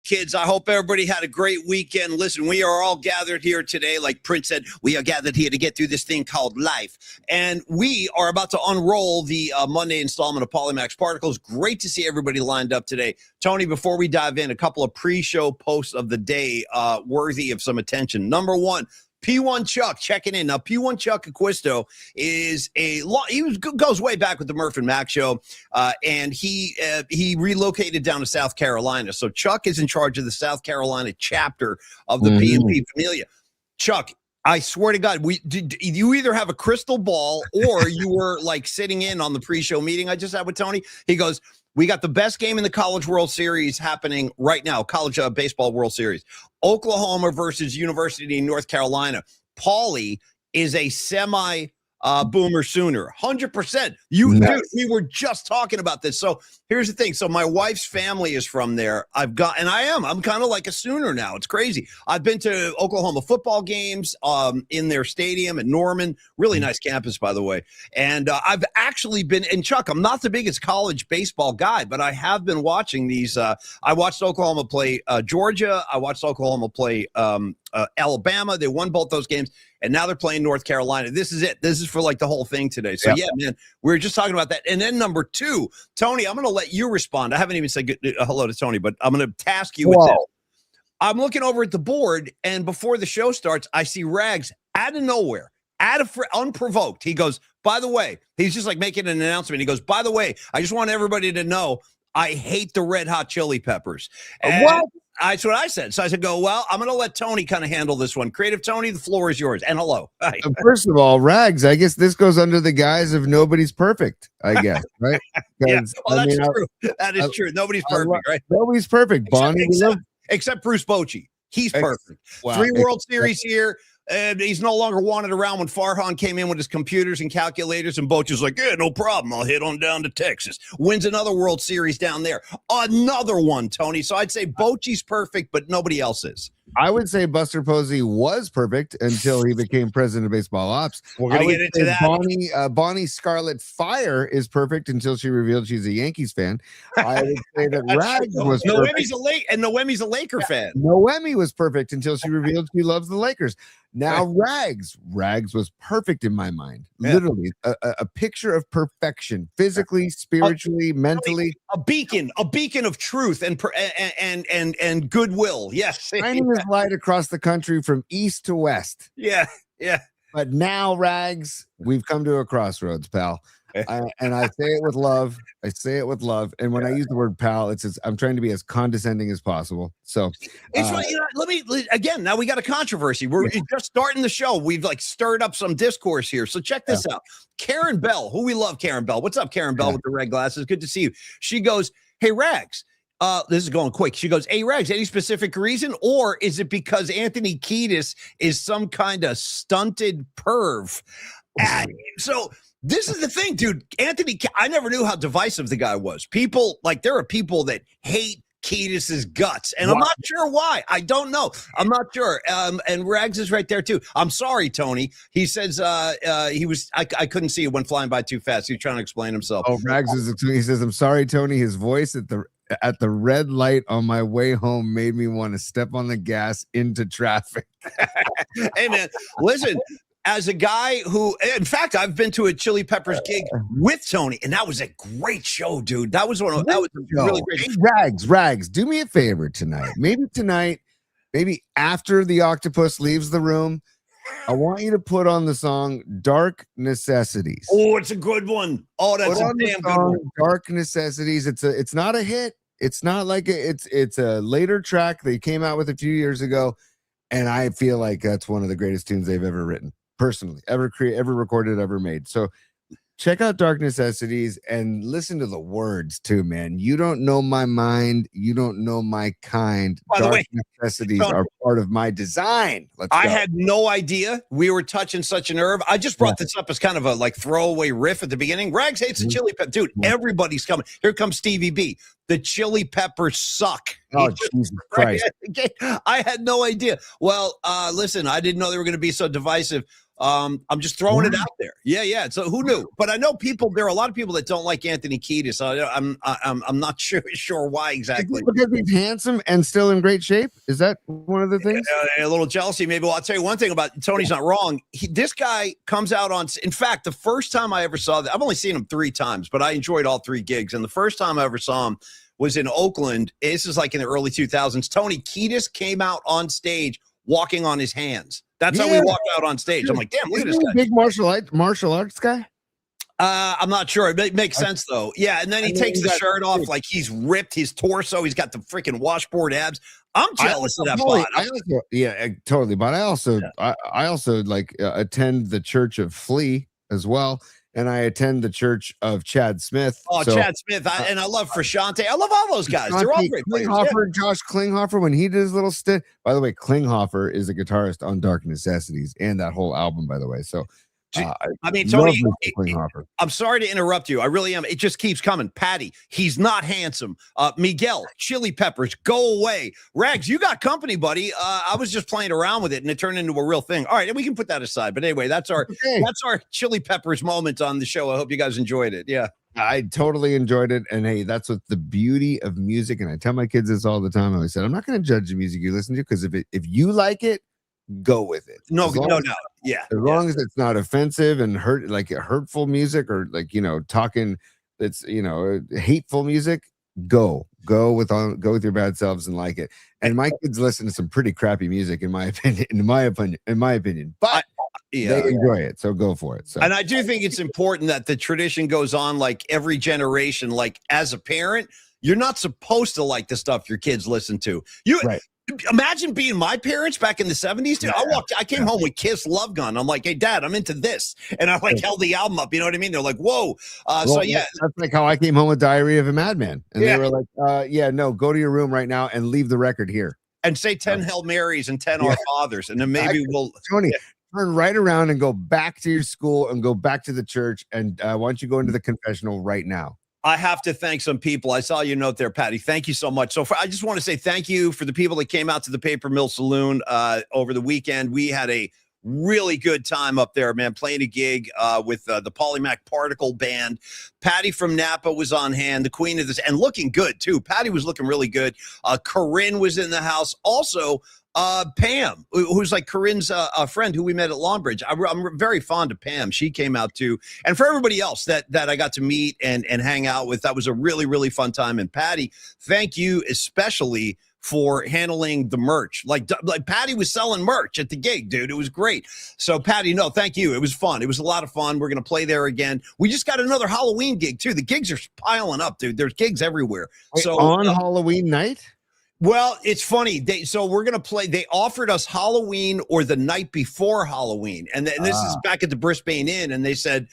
kids? I hope everybody had a great weekend. Listen, we are all gathered here today. Like Prince said, we are gathered here to get through this thing called life. And we are about to unroll the Monday installment of Paulie Max Particles. Great to see everybody lined up today. Tony, before we dive in, a couple of pre-show posts of the day worthy of some attention. Number one, P1 Chuck checking in. Now, P1 Chuck Acquisto is he goes way back with the Murph and Mac show, and he relocated down to South Carolina. So Chuck is in charge of the South Carolina chapter of the P&P Familia. Chuck, I swear to God, you either have a crystal ball or you were like sitting in on the pre-show meeting I just had with Tony. He goes, we got the best game in the College World Series happening right now, College Baseball World Series. Oklahoma versus University of North Carolina. Paulie is a semi-boomer sooner. 100%. Dude, we were just talking about this. So here's the thing. So my wife's family is from there. I'm kind of like a Sooner now. It's crazy. I've been to Oklahoma football games in their stadium at Norman. Really nice campus, by the way. And I've actually been, and Chuck, I'm not the biggest college baseball guy, but I have been watching these. I watched Oklahoma play Georgia. I watched Oklahoma play Alabama. They won both those games. And now they're playing North Carolina. This is it. This is for like the whole thing today. So yeah, man, we were just talking about that. And then number two, Tony, I'm going to let you respond. I haven't even said hello to Tony, but I'm going to task you with this. I'm looking over at the board, and before the show starts, I see Rags out of nowhere, unprovoked. He goes, by the way, he's just like making an announcement. He goes, by the way, I just want everybody to know I hate the Red Hot Chili Peppers. And what? That's what I said. So I said, well, I'm going to let Tony kind of handle this one. Creative Tony, the floor is yours. And hello. Hi. First of all, Rags, I guess this goes under the guise of nobody's perfect, I guess, right? Yeah. Well, that's true. That is true. Nobody's perfect, right? Nobody's perfect, Bonnie. Except Bruce Bochy. He's perfect. Wow. 3 World Series here. He's no longer wanted around when Farhan came in with his computers and calculators, and Bochy's like, yeah, no problem. I'll head on down to Texas. Wins another World Series down there. Another one, Tony. So I'd say Bochy's perfect, but nobody else is. I would say Buster Posey was perfect until he became president of baseball ops. We're going to get into that. Bonnie Scarlet Fire is perfect until she revealed she's a Yankees fan. I would say that Rags was perfect. Noemi's a Laker fan. Noemi was perfect until she revealed she loves the Lakers. Now Rags was perfect in my mind. Yeah. Literally a picture of perfection, physically, spiritually, mentally. A beacon of truth and goodwill. Yes. Shining his light across the country from east to west. Yeah. But now, Rags, we've come to a crossroads, pal. And I say it with love. And when I use the word pal, I'm trying to be as condescending as possible. So it's right. Now we got a controversy. We're just starting the show. We've like stirred up some discourse here. So check this out. Karen Bell, who we love, Karen Bell. What's up, Karen Bell with the red glasses? Good to see you. She goes, hey, Rags. This is going quick. She goes, hey, Rags, any specific reason? Or is it because Anthony Kiedis is some kind of stunted perv? So this is the thing, dude. I never knew how divisive the guy was. There are people that hate Kiedis's guts, and I'm not sure why. I don't know. I'm not sure. And Rags is right there too. I'm sorry, Tony. He says I couldn't see it, went flying by too fast. He was trying to explain himself. Oh, Rags he says, I'm sorry, Tony. His voice at the red light on my way home made me want to step on the gas into traffic. Hey man, listen. As a guy who, in fact, I've been to a Chili Peppers gig with Tony, and that was a great show, dude. That was a really great show. Rags, do me a favor tonight. Maybe after the octopus leaves the room, I want you to put on the song Dark Necessities. Oh, it's a good one. Oh, that's a damn good one. Dark Necessities. It's not a hit. It's not like it's a later track they came out with a few years ago, and I feel like that's one of the greatest tunes they've ever written. Personally, ever recorded, ever made. So check out Dark Necessities and listen to the words too, man. You don't know my mind. You don't know my kind. By the way, Necessities are part of my design. I had no idea we were touching such a nerve. I just brought this up as kind of a like throwaway riff at the beginning. Rags hates the Chili Peppers. Dude, everybody's coming. Here comes Stevie B. The Chili Peppers suck. Oh, Jesus Christ. I had no idea. Well, listen, I didn't know they were going to be so divisive. I'm just throwing it out there. Yeah. So who knew? But I know there are a lot of people that don't like Anthony Kiedis. So I'm not sure why exactly. Because he's handsome and still in great shape. Is that one of the things? A little jealousy, maybe. Well, I'll tell you one thing about Tony's not wrong. This guy comes out on. In fact, the first time I ever saw that, I've only seen him 3 times, but I enjoyed all 3 gigs. And the first time I ever saw him was in Oakland. This is like in the early 2000s. Tony Kiedis came out on stage walking on his hands. That's how we walked out on stage. I'm like, damn, look at this guy. Big martial arts guy. I'm not sure. It makes sense though. Yeah, and then he takes the shirt off, like he's ripped his torso. He's got the freaking washboard abs. I'm jealous of that bod. Totally. But I also like attend the Church of Flea as well, and I attend the Church of Chad Smith. Oh, so, Chad Smith, and I love Frashante. I love all those guys. They're all great players. Josh Klinghoffer, when he did his little stint. By the way, Klinghoffer is a guitarist on Dark Necessities and that whole album, by the way. So. I mean, Tony, I'm sorry to interrupt you. I really am. It just keeps coming. Patty, he's not handsome. Miguel, Chili Peppers, go away. Rags, you got company, buddy. I was just playing around with it, and it turned into a real thing. All right, we can put that aside. But anyway, that's our Chili Peppers moment on the show. I hope you guys enjoyed it. Yeah. I totally enjoyed it. And hey, that's what the beauty of music. And I tell my kids this all the time. I always said, I'm not going to judge the music you listen to, because if you like it, go with it. No. Yeah. As long as it's not offensive and hurtful music, or talking that's hateful music, go with your bad selves and like it. And my kids listen to some pretty crappy music, in my opinion. But they enjoy it, so go for it. So. And I do think it's important that the tradition goes on, like every generation. Like as a parent, you're not supposed to like the stuff your kids listen to. Right. Imagine being my parents back in the 70s. Dude, I came home with Kiss Love Gun. I'm like, hey, Dad, I'm into this. And I held the album up. You know what I mean? They're like, whoa. So, yeah. That's like how I came home with Diary of a Madman. And they were like, no, go to your room right now and leave the record here. And say 10 Hail Marys and 10 Our Fathers. And then maybe we'll. Tony, turn right around and go back to your school and go back to the church. And why don't you go into the confessional right now? I have to thank some people. I saw your note there, Patty. Thank you so much. So I just want to say thank you for the people that came out to the Paper Mill Saloon over the weekend. We had a really good time up there, man, playing a gig with the Paulie Particle Band. Patty from Napa was on hand, the queen of this, and looking good, too. Patty was looking really good. Corinne was in the house. Also, Pam, who's like Corinne's friend who we met at Longbridge. I'm very fond of Pam. She came out too. And for everybody else that I got to meet and hang out with, that was a really, really fun time. And Patty, thank you especially for handling the merch. Like Patty was selling merch at the gig, dude. It was great. So Patty, no, thank you. It was fun. It was a lot of fun. We're going to play there again. We just got another Halloween gig too. The gigs are piling up, dude. There's gigs everywhere. So on Halloween night? Well, it's funny. So we're going to play. They offered us Halloween or the night before Halloween. And this is back at the Brisbane Inn. And they said,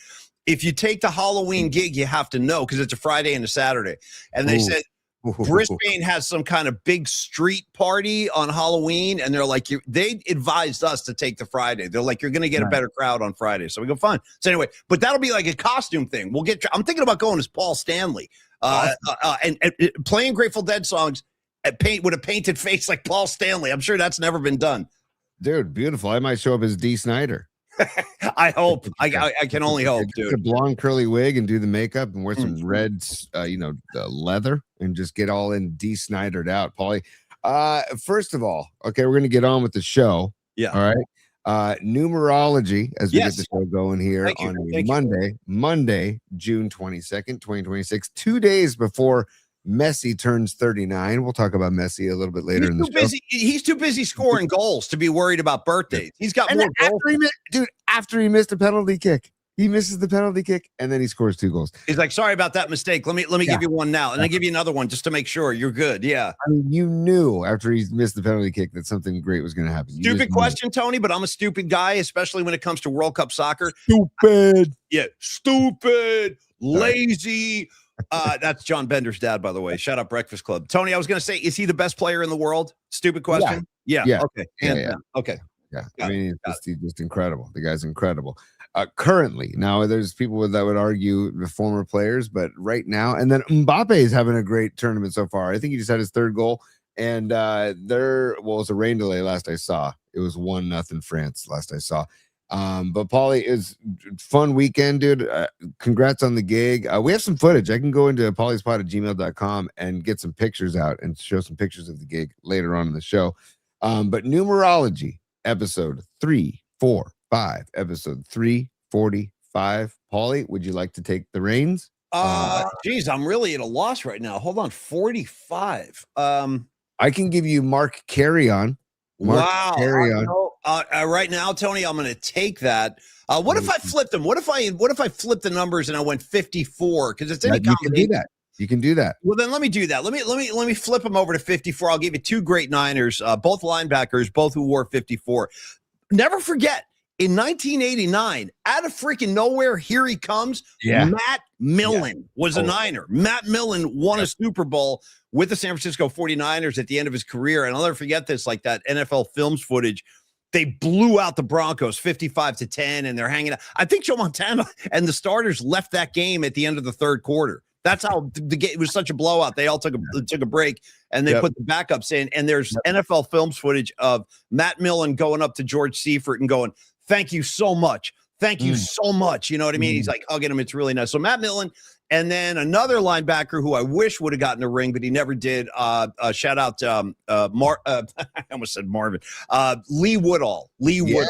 if you take the Halloween gig, you have to know, because it's a Friday and a Saturday. And they said, Brisbane has some kind of big street party on Halloween. And they're like, they advised us to take the Friday. They're like, you're going to get a better crowd on Friday. So we go, fine. So anyway, but that'll be like a costume thing. I'm thinking about going as Paul Stanley and playing Grateful Dead songs. With a painted face like Paul Stanley. I'm sure that's never been done. Dude, beautiful. I might show up as D. Snyder. I hope. I can only hope, dude. A blonde curly wig and do the makeup and wear some red, leather and just get all in D. Snydered out, Paulie. First of all, okay, we're going to get on with the show. Yeah. All right. Numerology as we get the show going here on Monday, June 22nd, 2026, 2 days before Messi turns 39. We'll talk about Messi a little bit later in the show. He's too busy scoring goals to be worried about birthdays. He's got more goals. After he missed a penalty kick. He misses the penalty kick and then he scores 2 goals. He's like, sorry about that mistake. Let me give you one now. And I give you another one just to make sure you're good. Yeah. I mean, you knew after he missed the penalty kick that something great was going to happen. Stupid question, Tony, but I'm a stupid guy, especially when it comes to World Cup soccer. Stupid. Yeah. Stupid. Lazy. That's John Bender's dad, by the way. Shout out Breakfast Club. Tony, I was going to say, is he the best player in the world? Stupid question. Yeah. Okay. Okay. Yeah. I mean, he's just incredible. The guy's incredible. Currently, now there's people that would argue the former players, but right now, and then Mbappe is having a great tournament so far. I think he just had his 3rd goal, and it was a rain delay last I saw. It was 1-0 France last I saw. But Paulie, is fun weekend, dude. Congrats on the gig. We have some footage. I can go into pauliespot@gmail.com and get some pictures out and show some pictures of the gig later on in the show. But numerology episode 345, episode 345. Paulie, would you like to take the reins? Geez, I'm really at a loss right now. Hold on, 45. I can give you Mark Carry On. Wow. Right now, Tony, I'm going to take that. What if I flipped them? What if I flipped the numbers and I went 54? Because it's any you can do that. You can do that. Well, then let me do that. Let me flip them over to 54. I'll give you two great Niners, both linebackers, both who wore 54. Never forget, in 1989, out of freaking nowhere, here he comes. Yeah. Matt Millen was a Niner. Matt Millen won a Super Bowl with the San Francisco 49ers at the end of his career. And I'll never forget this, like that NFL Films footage. They blew out the Broncos 55-10, and they're hanging out. I think Joe Montana and the starters left that game at the end of the third quarter. That's how the game, it was such a blowout. They all took a break, and they put the backups in. And there's NFL Films footage of Matt Millen going up to George Seifert and going, "Thank you so much. Thank you so much." You know what I mean? He's like hugging him. It's really nice. So Matt Millen, and then another linebacker who I wish would have gotten a ring, but he never did. Shout out I almost said Marvin. Lee Woodall. Woodall.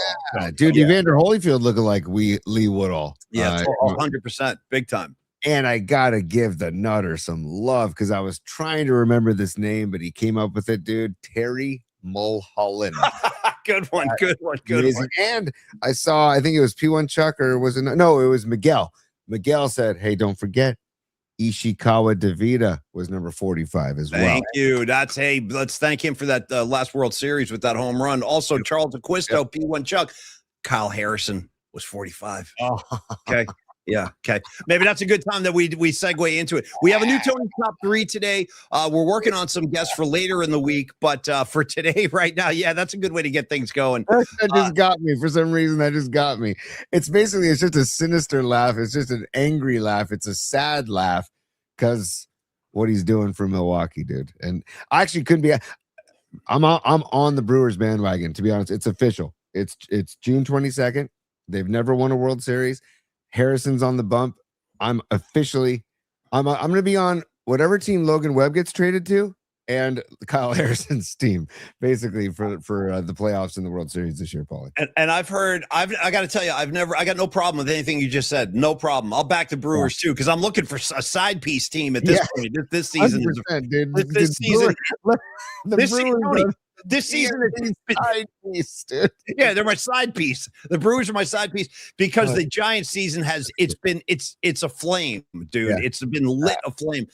Dude, Evander Holyfield looking like Lee Woodall. Yeah, 100%. Big time. And I gotta give the Nutter some love because I was trying to remember this name, but he came up with it, dude. Terry Mulholland. Good one. And I think it was P1 Chuck, or was it? No, it was Miguel. Miguel said, "Hey, don't forget, Ishikawa DeVita was number 45 as well." Thank you. Let's thank him for that last World Series with that home run. Also, Charles Acquisto, P1 Chuck. Kyle Harrison was 45. Oh. Okay. Yeah. Okay. Maybe that's a good time that we segue into it. We have a new Tony Top 3 today. We're working on some guests for later in the week, but for today, right now, that's a good way to get things going. That just got me. For some reason, that just got me. It's just a sinister laugh. It's just an angry laugh. It's a sad laugh because what he's doing for Milwaukee, dude. And I actually couldn't be. I'm on the Brewers bandwagon. To be honest, it's official. It's June 22nd. They've never won a World Series. Harrison's on the bump. I'm going to be on whatever team Logan Webb gets traded to, and Kyle Harrison's team, basically for the playoffs in the World Series this year, Paulie. And I got to tell you, I got no problem with anything you just said. No problem. I'll back the Brewers too, because I'm looking for a side piece team at this point. This season, dude. This season, this season is side piece, dude. Yeah, they're my side piece. The Brewers are my side piece because the Giants season it's a flame, dude. Yeah. It's been lit aflame.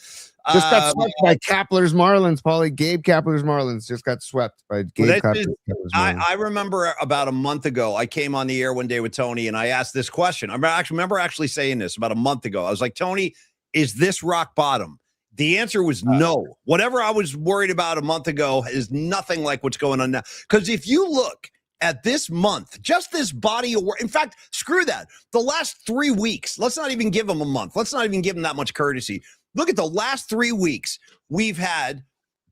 Just got swept by Kapler's Marlins, Paulie. Gabe Kapler's Marlins just got swept by Gabe Kapler's Marlins. I remember about a month ago, I came on the air one day with Tony and I asked this question. I remember actually saying this about a month ago. I was like, Tony, is this rock bottom? The answer was no. Whatever I was worried about a month ago is nothing like what's going on now. Because if you look at this month, just this body of work, in fact, screw that. The last 3 weeks, let's not even give them a month. Let's not even give them that much courtesy. Look at the last 3 weeks. We've had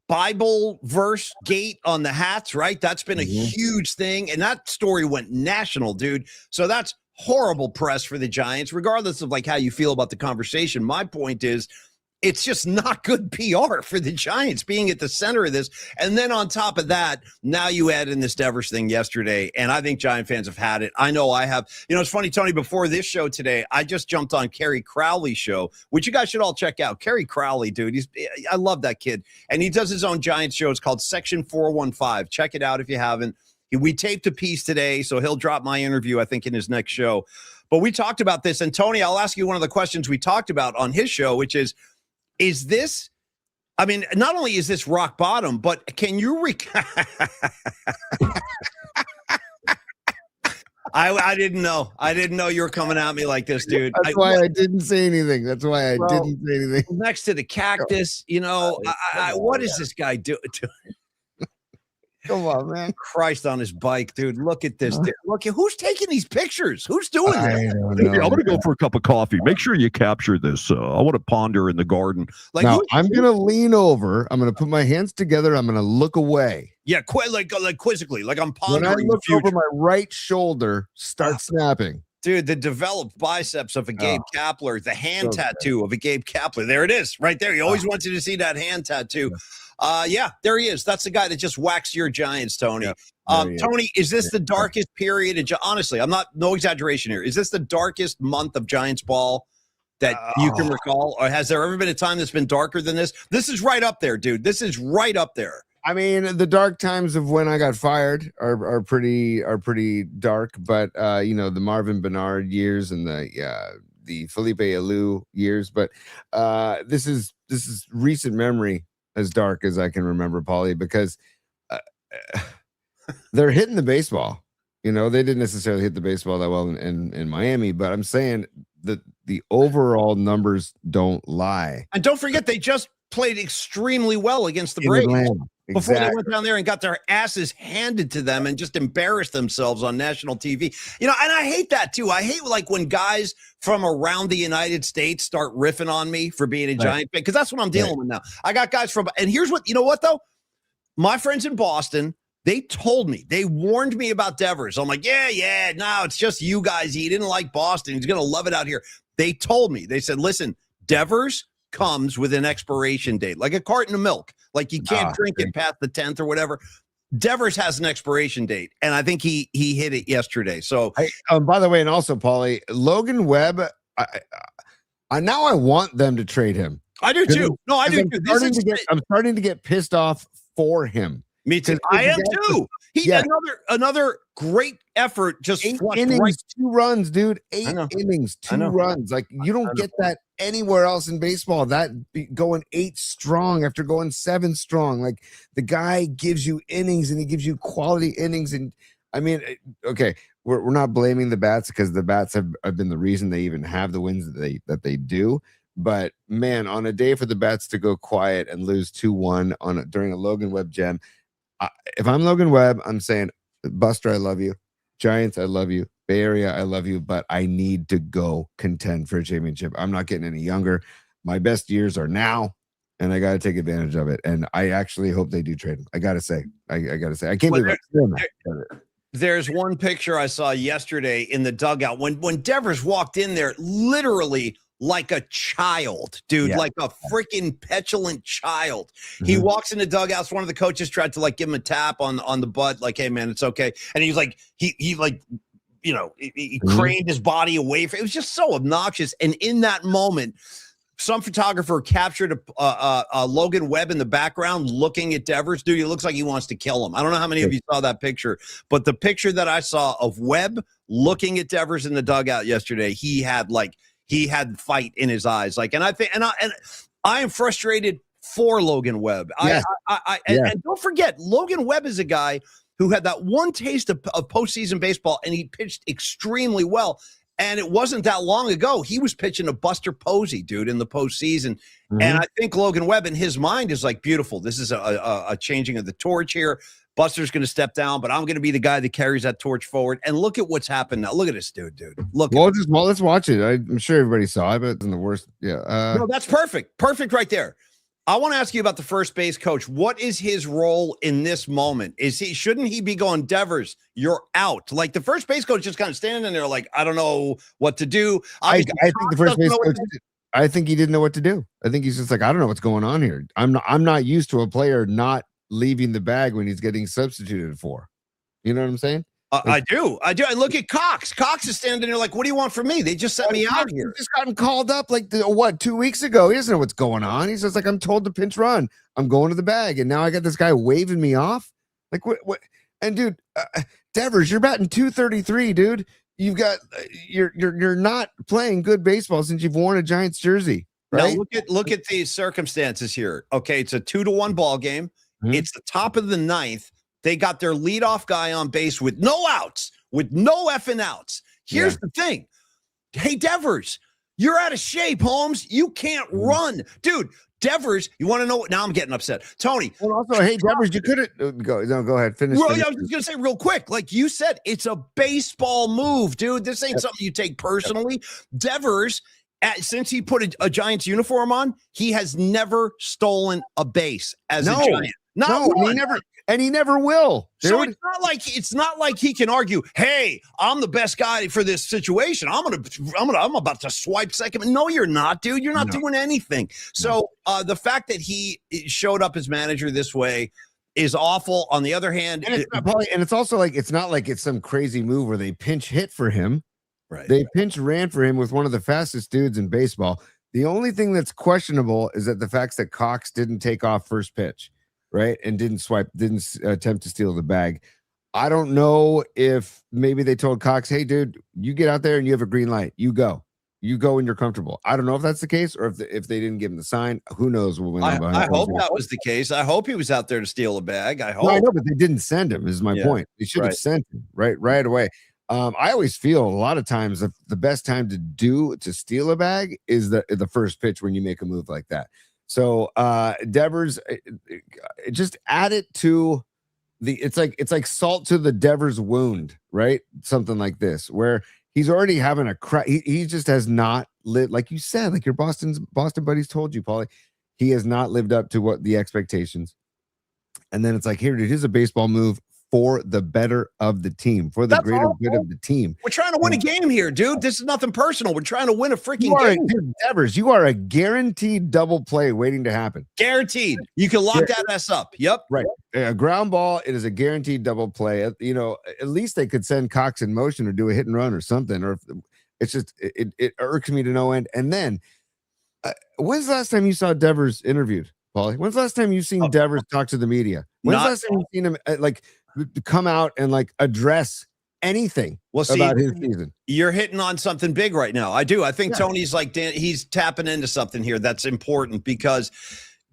Bible verse gate on the hats, right? That's been a huge thing. And that story went national, dude. So that's horrible press for the Giants, regardless of like how you feel about the conversation. My point is, it's just not good PR for the Giants being at the center of this. And then on top of that, now you add in this Devers thing yesterday, and I think Giant fans have had it. I know I have. You know, it's funny, Tony, before this show today, I just jumped on Kerry Crowley's show, which you guys should all check out. Kerry Crowley, dude, I love that kid. And he does his own Giants show. It's called Section 415. Check it out if you haven't. We taped a piece today, so he'll drop my interview, I think, in his next show. But we talked about this. And, Tony, I'll ask you one of the questions we talked about on his show, which is this, I mean, not only is this rock bottom, but can you I didn't know. I didn't know you were coming at me like this, dude. That's why I didn't say anything. Didn't say anything. Next to the cactus, you know, what is this guy doing? Come on, man. Christ on his bike, dude. Look at this. Look, who's taking these pictures? Who's doing this? I'm going to go for a cup of coffee. Make sure you capture this. I want to ponder in the garden. Like, now, I'm going to lean over. I'm going to put my hands together. I'm going to look away. Yeah, like quizzically, like I'm When I pondering the look future. over my right shoulder, start snapping. Dude, the developed biceps of a Gabe Kapler, the hand tattoo of a Gabe Kapler. There it is, right there. He always wants you to see that hand tattoo. Yeah, there he is. That's the guy that just waxed your Giants, Tony. Tony, is this the darkest period? Honestly, no exaggeration here. Is this the darkest month of Giants ball that you can recall? Or has there ever been a time that's been darker than this? This is right up there, dude. This is right up there. I mean, the dark times of when I got fired are pretty dark, but the Marvin Bernard years and the Felipe Alou years, but this is recent memory as dark as I can remember, Paulie, because they're hitting the baseball. They didn't necessarily hit the baseball that well in Miami, but I'm saying that the overall numbers don't lie. And don't forget, they just played extremely well against the Braves. Before they went down there and got their asses handed to them and just embarrassed themselves on national TV. And I hate that too. I hate like when guys from around the United States start riffing on me for being a Giant fan, because that's what I'm dealing with now. I got guys and here's what, though? My friends in Boston, they told me, they warned me about Devers. I'm like, yeah, no, it's just you guys. He didn't like Boston. He's going to love it out here. They told me, they said, listen, Devers comes with an expiration date, like a carton of milk. Like you can't drink it past the 10th or whatever. Devers has an expiration date, and I think he hit it yesterday. So, by the way, and also, Paulie, Logan Webb, I now want them to trade him. I do too. No, I do too. I'm starting to get pissed off for him. Me too. I am too. He another great effort. Just 8 innings, 2 runs, dude. 8 innings, 2 runs. Like you don't get that anywhere else in baseball. That going 8 strong after going 7 strong. Like the guy gives you innings and he gives you quality innings. And I mean, okay, we're not blaming the bats because the bats have been the reason they even have the wins that they do. But man, on a day for the bats to go quiet and lose 2-1 during a Logan Webb gem. If I'm Logan Webb, I'm saying, Buster, I love you. Giants, I love you. Bay Area, I love you. But I need to go contend for a championship. I'm not getting any younger. My best years are now, and I got to take advantage of it. And I actually hope they do trade him. I got to say. I can't believe it. There's one picture I saw yesterday in the dugout when Devers walked in there, literally like a child, dude, like a freaking petulant child. He walks in the dugouts. One of the coaches tried to like give him a tap on the butt, like, hey man, it's okay. And he's like, he craned his body away from it. Was just so obnoxious. And in that moment, some photographer captured a Logan Webb in the background looking at Devers. Dude, he looks like he wants to kill him. I don't know how many of you saw that picture, but the picture that I saw of Webb looking at Devers in the dugout yesterday, he had fight in his eyes. Like, and I am frustrated for Logan Webb. Yes. And don't forget, Logan Webb is a guy who had that one taste of postseason baseball, and he pitched extremely well. And it wasn't that long ago. He was pitching to Buster Posey, dude, in the postseason. And I think Logan Webb in his mind is like, beautiful. This is a changing of the torch here. Buster's going to step down, but I'm going to be the guy that carries that torch forward. And look at what's happened now. Look at this dude. Look. Let's watch it. I'm sure everybody saw it, but it's in the worst. Yeah. No, that's perfect. Perfect right there. I want to ask you about the first base coach. What is his role in this moment? Shouldn't he be going, Devers, you're out? Like the first base coach just kind of standing there like, I don't know what to do. I think the first base coach, I think he didn't know what to do. I think he's just like, I don't know what's going on here. I'm not used to a player not leaving the bag when he's getting substituted for. You know what I'm saying? I do. I look at Cox. Cox is standing there like, what do you want from me? They just sent me out here. He's just gotten called up like 2 weeks ago. He doesn't know what's going on. He's just like, I'm told to pinch run. I'm going to the bag, and now I got this guy waving me off. Like what? And dude, Devers, you're batting 233, dude. You've got you're not playing good baseball since you've worn a Giants jersey. Right? Now look at these circumstances here. Okay, it's a 2-1 ball game. It's the top of the 9th. They got their leadoff guy on base with no outs, with no effing outs. Here's the thing. Hey, Devers, you're out of shape, Holmes. You can't run. Dude, Devers, you want to know what? Now I'm getting upset. Tony. Well, also, hey, Devers, you could have go ahead. Finish. Well, I was just going to say real quick, like you said, it's a baseball move, dude. This ain't something you take personally. Devers, since he put a Giants uniform on, he has never stolen a base as a Giant. Not No, one. and he never will. Dude. So it's not like he can argue, hey, I'm the best guy for this situation. I'm about to swipe second. No, you're not, dude. You're not doing anything. So the fact that he showed up as manager this way is awful. On the other hand, and it's also like it's not like it's some crazy move where they pinch hit for him. Right. They pinch ran for him with one of the fastest dudes in baseball. The only thing that's questionable is that the fact that Cox didn't take off first pitch. Right. And didn't attempt to steal the bag. I don't know if maybe they told Cox, hey, dude, you get out there and you have a green light. You go when you're comfortable. I don't know if that's the case or if they didn't give him the sign. Who knows? I hope that was the case. I hope he was out there to steal a bag. I hope. No, I know, but they didn't send him, is my point. They should have sent him right away. I always feel a lot of times the best time to steal a bag is the first pitch when you make a move like that. So Devers, just add it to it's like salt to the Devers wound, right? Something like this, where he's already having a crack. He just has not lived, like you said, like your Boston buddies told you, Paulie. He has not lived up to what the expectations. And then it's like, here's a baseball move for the better of the team, for the greater good of the team. We're trying to win a game here, dude. This is nothing personal. We're trying to win a freaking game. Dude, Devers, you are a guaranteed double play waiting to happen. Guaranteed. You can lock that ass up. Yep. Right. A ground ball, it is a guaranteed double play. At least they could send Cox in motion or do a hit and run or something. Or it's just, it irks me to no end. And then, when's the last time you saw Devers interviewed, Paulie? When's the last time you've seen Devers talk to the media? When's the last time you've seen him come out and address anything about his season? You're hitting on something big right now. I do. I think Tony's he's tapping into something here that's important, because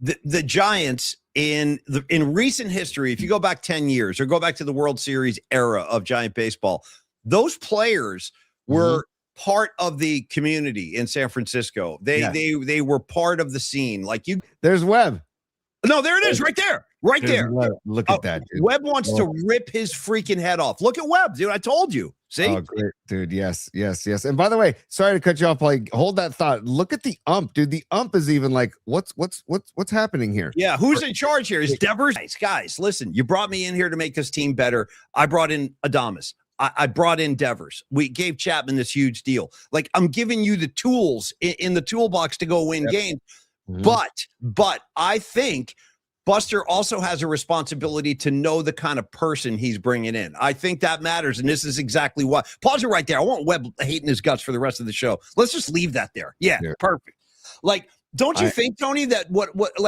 the Giants in recent history, if you go back 10 years or go back to the World Series era of Giant baseball, those players were part of the community in San Francisco. They were part of the scene. There's Webb. No, there it is, right there. Right there. Look at that, dude. Webb wants to rip his freaking head off. Look at Webb, dude. I told you. See? Oh, great, dude. Yes. And by the way, sorry to cut you off. Hold that thought. Look at the ump, dude. The ump is even what's happening here? Yeah, who's in charge here? Is Devers? Guys, listen. You brought me in here to make this team better. I brought in Adames. I brought in Devers. We gave Chapman this huge deal. I'm giving you the tools in the toolbox to go win games. But I think Buster also has a responsibility to know the kind of person he's bringing in. I think that matters, and this is exactly why. Pause it right there. I want Webb hating his guts for the rest of the show. Let's just leave that there. Yeah. Perfect. Don't you think, Tony, that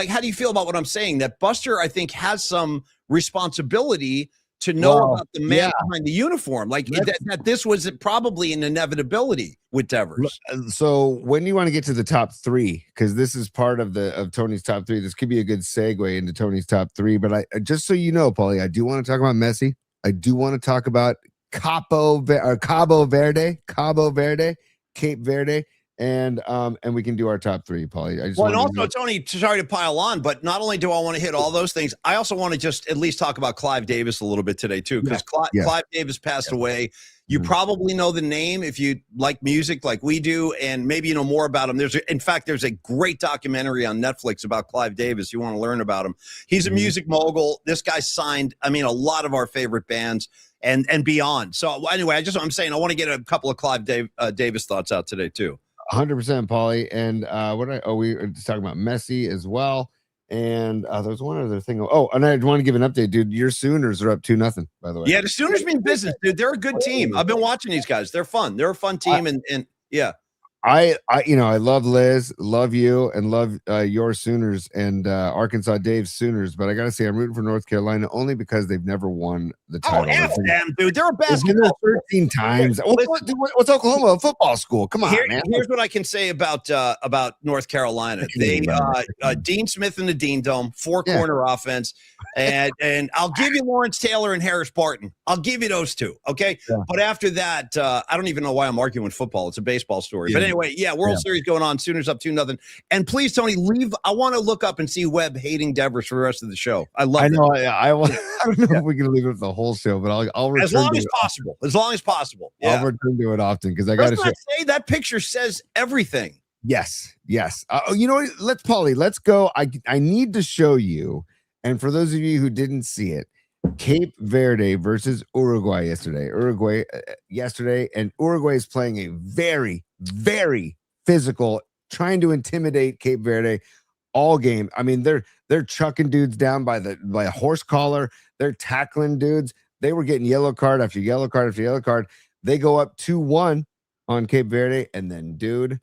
how do you feel about what I'm saying? That Buster, I think, has some responsibility to know about the man behind the uniform, that this was probably an inevitability with Devers. So when you want to get to the top three, because this is part of Tony's top three, this could be a good segue into Tony's top three. But just so you know, Paulie, I do want to talk about Messi. I do want to talk about Cabo Verde, Cape Verde. And we can do our top three, Paulie. And also, Tony, sorry to pile on, but not only do I want to hit all those things, I also want to just at least talk about Clive Davis a little bit today, too, because Clive Davis passed away. You probably know the name if you like music like we do, and maybe you know more about him. In fact, there's a great documentary on Netflix about Clive Davis. You want to learn about him. He's a music mogul. This guy signed, a lot of our favorite bands and beyond. So anyway, I'm saying I want to get a couple of Clive Davis thoughts out today, too. 100%, Paulie. And we were just talking about Messi as well. And there's one other thing. And I want to give an update, dude. Your Sooners are up 2-0, by the way. Yeah, the Sooners mean business, dude. They're a good team. I've been watching these guys. They're fun. They're a fun team. And yeah. I love Liz, love you, and love your Sooners and Arkansas Dave's Sooners. But I got to say, I'm rooting for North Carolina only because they've never won the title. Oh, F them, dude. They're a basketball 13 times. What's Oklahoma? A football school. Come on, man. Here's what I can say about North Carolina. They Dean Smith in the Dean Dome, four-corner offense. And I'll give you Lawrence Taylor and Harris Barton. I'll give you those two, okay? Yeah. But after that, I don't even know why I'm arguing with football. It's a baseball story. But anyway, World Series going on. Sooners up 2-0. And please, Tony, leave. I want to look up and see Webb hating Devers for the rest of the show. I love it. I don't know if we can leave it the whole show, but I'll return as long as possible. As long as possible. Yeah. I'll return to it often because I got to say that picture says everything. Yes. You know what? Let's go. I need to show you And for those of you who didn't see it, Cape Verde versus Uruguay yesterday. And Uruguay is playing a very, very physical, trying to intimidate Cape Verde all game. I mean, they're chucking dudes down by a horse collar. They're tackling dudes. They were getting yellow card after yellow card after yellow card. They go up 2-1 on Cape Verde, and then, dude,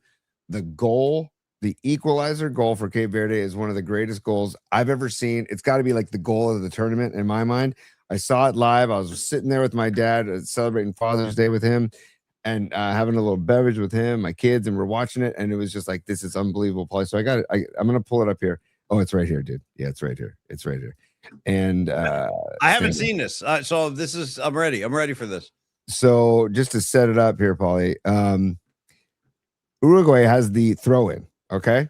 the equalizer goal for Cape Verde is one of the greatest goals I've ever seen. It's got to be like the goal of the tournament in my mind. I saw it live. I was sitting there with my dad celebrating Father's Day with him and having a little beverage with him, my kids, and we're watching it. And it was just like, this is unbelievable play. So I'm going to pull it up here. Oh, it's right here, dude. Yeah, it's right here. It's right here. And I haven't seen this. So I'm ready. I'm ready for this. So just to set it up here, Paulie, Uruguay has the throw in. Okay.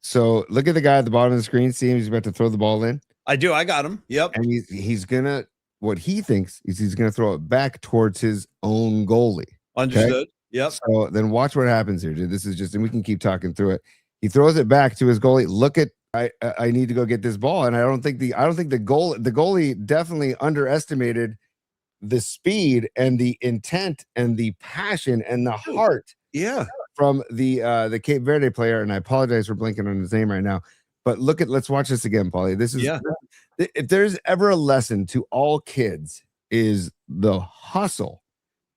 So look at the guy at the bottom of the screen. See him? He's about to throw the ball in. I do. I got him. Yep. And he's gonna, what he thinks is he's gonna throw it back towards his own goalie. Understood. Okay? Yep. So then watch what happens here, dude. This is just, and we can keep talking through it. He throws it back to his goalie. Look at, I need to go get this ball. And I don't think the goalie definitely underestimated the speed and the intent and the passion and the heart. Yeah. From the Cape Verde player, and I apologize for blinking on his name right now, but let's watch this again, Paulie. This is if there's ever a lesson to all kids is the hustle,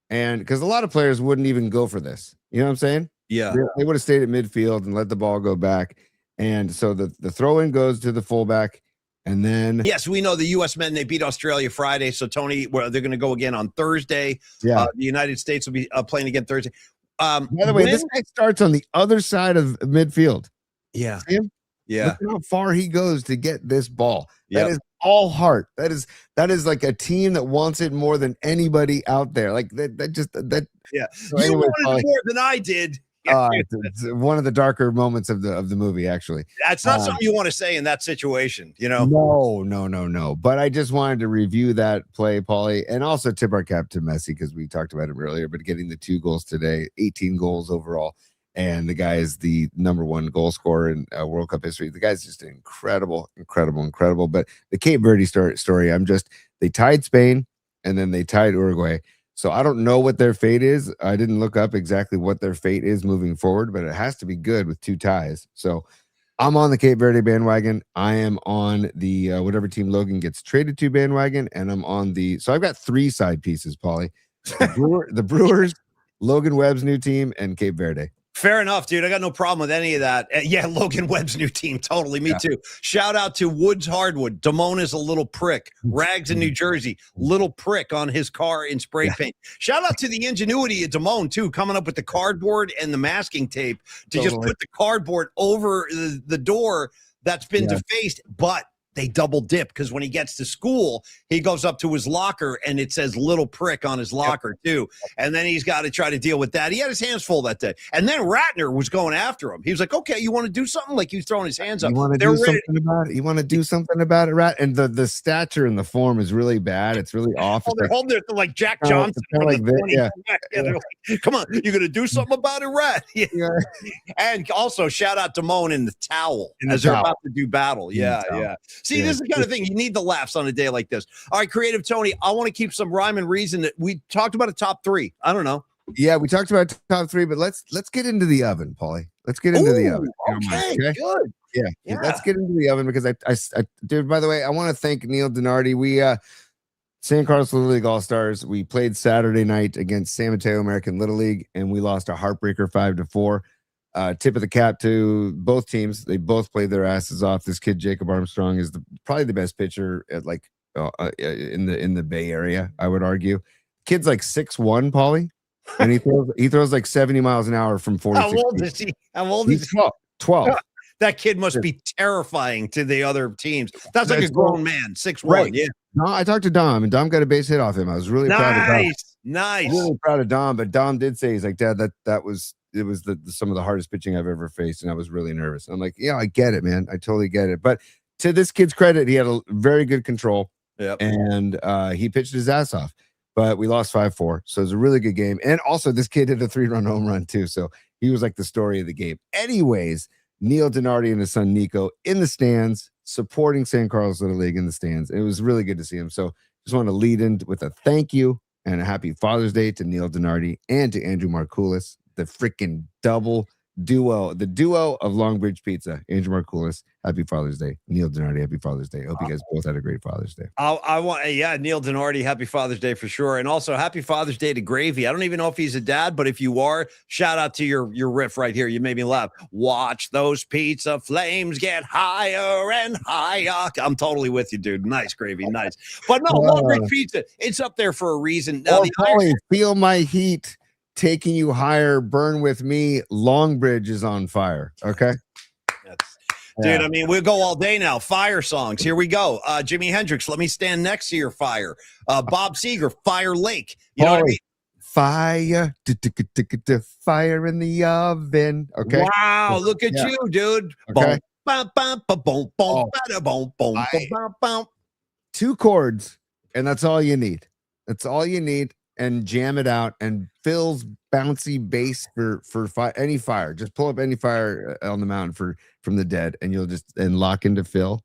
and because a lot of players wouldn't even go for this, you know what I'm saying? Yeah, they would have stayed at midfield and let the ball go back, and so the throw in goes to the fullback, and then yes, we know the U.S. men, they beat Australia Friday, so Tony, they're going to go again on Thursday. Yeah, the United States will be playing again Thursday. By the way, this guy starts on the other side of midfield. Yeah. See him? Yeah. Look at how far he goes to get this ball. That is all heart. That is like a team that wants it more than anybody out there. Like that. Yeah. So you anyway, wanted it more than I did. It's one of the darker moments of the movie, actually. That's not something you want to say in that situation, you know? No. But I just wanted to review that play, Paulie, and also tip our cap to Messi because we talked about him earlier, but getting the 2 goals today, 18 goals overall. And the guy is the #1 goal scorer in World Cup history. The guy's just incredible. But the Cape Verde story, they tied Spain and then they tied Uruguay. So I don't know what their fate is. I didn't look up exactly what their fate is moving forward, but it has to be good with 2 ties. So I'm on the Cape Verde bandwagon. I am on the whatever team Logan gets traded to bandwagon, and I'm on so I've got 3 side pieces, Paulie. The Brewers, Logan Webb's new team, and Cape Verde. Fair enough, dude. I got no problem with any of that. Yeah, Logan Webb's new team. Totally. Me too. Shout out to Woods Hardwood. Damone is a little prick. Rags in New Jersey. Little prick on his car in spray paint. Shout out to the ingenuity of Damone, too, coming up with the cardboard and the masking tape to just put the cardboard over the door that's been defaced. But they double dip because when he gets to school, he goes up to his locker and it says little prick on his locker too. And then he's got to try to deal with that. He had his hands full that day. And then Ratner was going after him. He was like, okay, you want to do something? Like he was throwing his hands up. You want to do something about it? You want to do something about it, Rat? And the stature and the form is really bad. It's really off. Oh, they're holding it like Jack Johnson. Like they're like, come on, you're going to do something about it, Rat? Yeah. And also shout out to Moan in the towel as they're about to do battle. Yeah. See, this is the kind of thing you need the laughs on a day like this. All right, Creative Tony, I want to keep some rhyme and reason. That we talked about a top 3. I don't know. Yeah, we talked about top 3, but let's get into the oven, Paulie. Let's get into the oven. Okay, good. Yeah, let's get into the oven because I dude, by the way, I want to thank Neil Donardi. We San Carlos Little League All-Stars. We played Saturday night against San Mateo American Little League, and we lost a heartbreaker 5-4. Tip of the cap to both teams. They both played their asses off. This kid Jacob Armstrong is probably the best pitcher at in the Bay Area, I would argue. Kid's like 6'1", Paulie, and he throws like 70 miles an hour from 40. How old is he? How old is he? 12. That kid must be terrifying to the other teams. That's like a grown man, 6'1". Right. Yeah. No, I talked to Dom, and Dom got a base hit off him. I was really proud of Dom. Nice. Really proud of Dom, but Dom did say, he's like, Dad, that was some of the hardest pitching I've ever faced, and I was really nervous. I'm like, yeah, I get it, man. I totally get it. But to this kid's credit, he had a very good control. Yep. And he pitched his ass off. But we lost 5-4. So it was a really good game. And also, this kid hit a 3-run home run, too. So he was like the story of the game. Anyways, Neil Donardi and his son Nico in the stands supporting San Carlos Little League in the stands. It was really good to see him. So just want to lead in with a thank you and a happy Father's Day to Neil Donardi and to Andrew Markoulis, the freaking double duo, the duo of Longbridge Pizza. Andrew Markoulis, happy Father's Day. Neil Donardi, happy Father's Day. Hope you guys both had a great Father's Day. I want, Neil Donardi, happy Father's Day for sure. And also happy Father's Day to Gravy. I don't even know if he's a dad, but if you are, shout out to your riff right here. You made me laugh. Watch those pizza flames get higher and higher. I'm totally with you, dude. Nice, Gravy. Nice. But no, Longbridge Pizza, it's up there for a reason. Now, Paulie, feel my heat taking you higher. Burn with me. Longbridge is on fire. Okay. Dude, I mean, we'll go all day now. Fire songs. Here we go. Jimi Hendrix, Let Me Stand Next to Your Fire. Bob Seger, Fire Lake. You know what I mean? Fire. Fire in the oven. Okay. Wow. Look at you, dude. Okay. Two chords, and that's all you need. That's all you need. And jam it out. And Phil's bouncy bass for any fire. Just pull up any fire on the mountain from the Dead, and you'll just lock into Phil,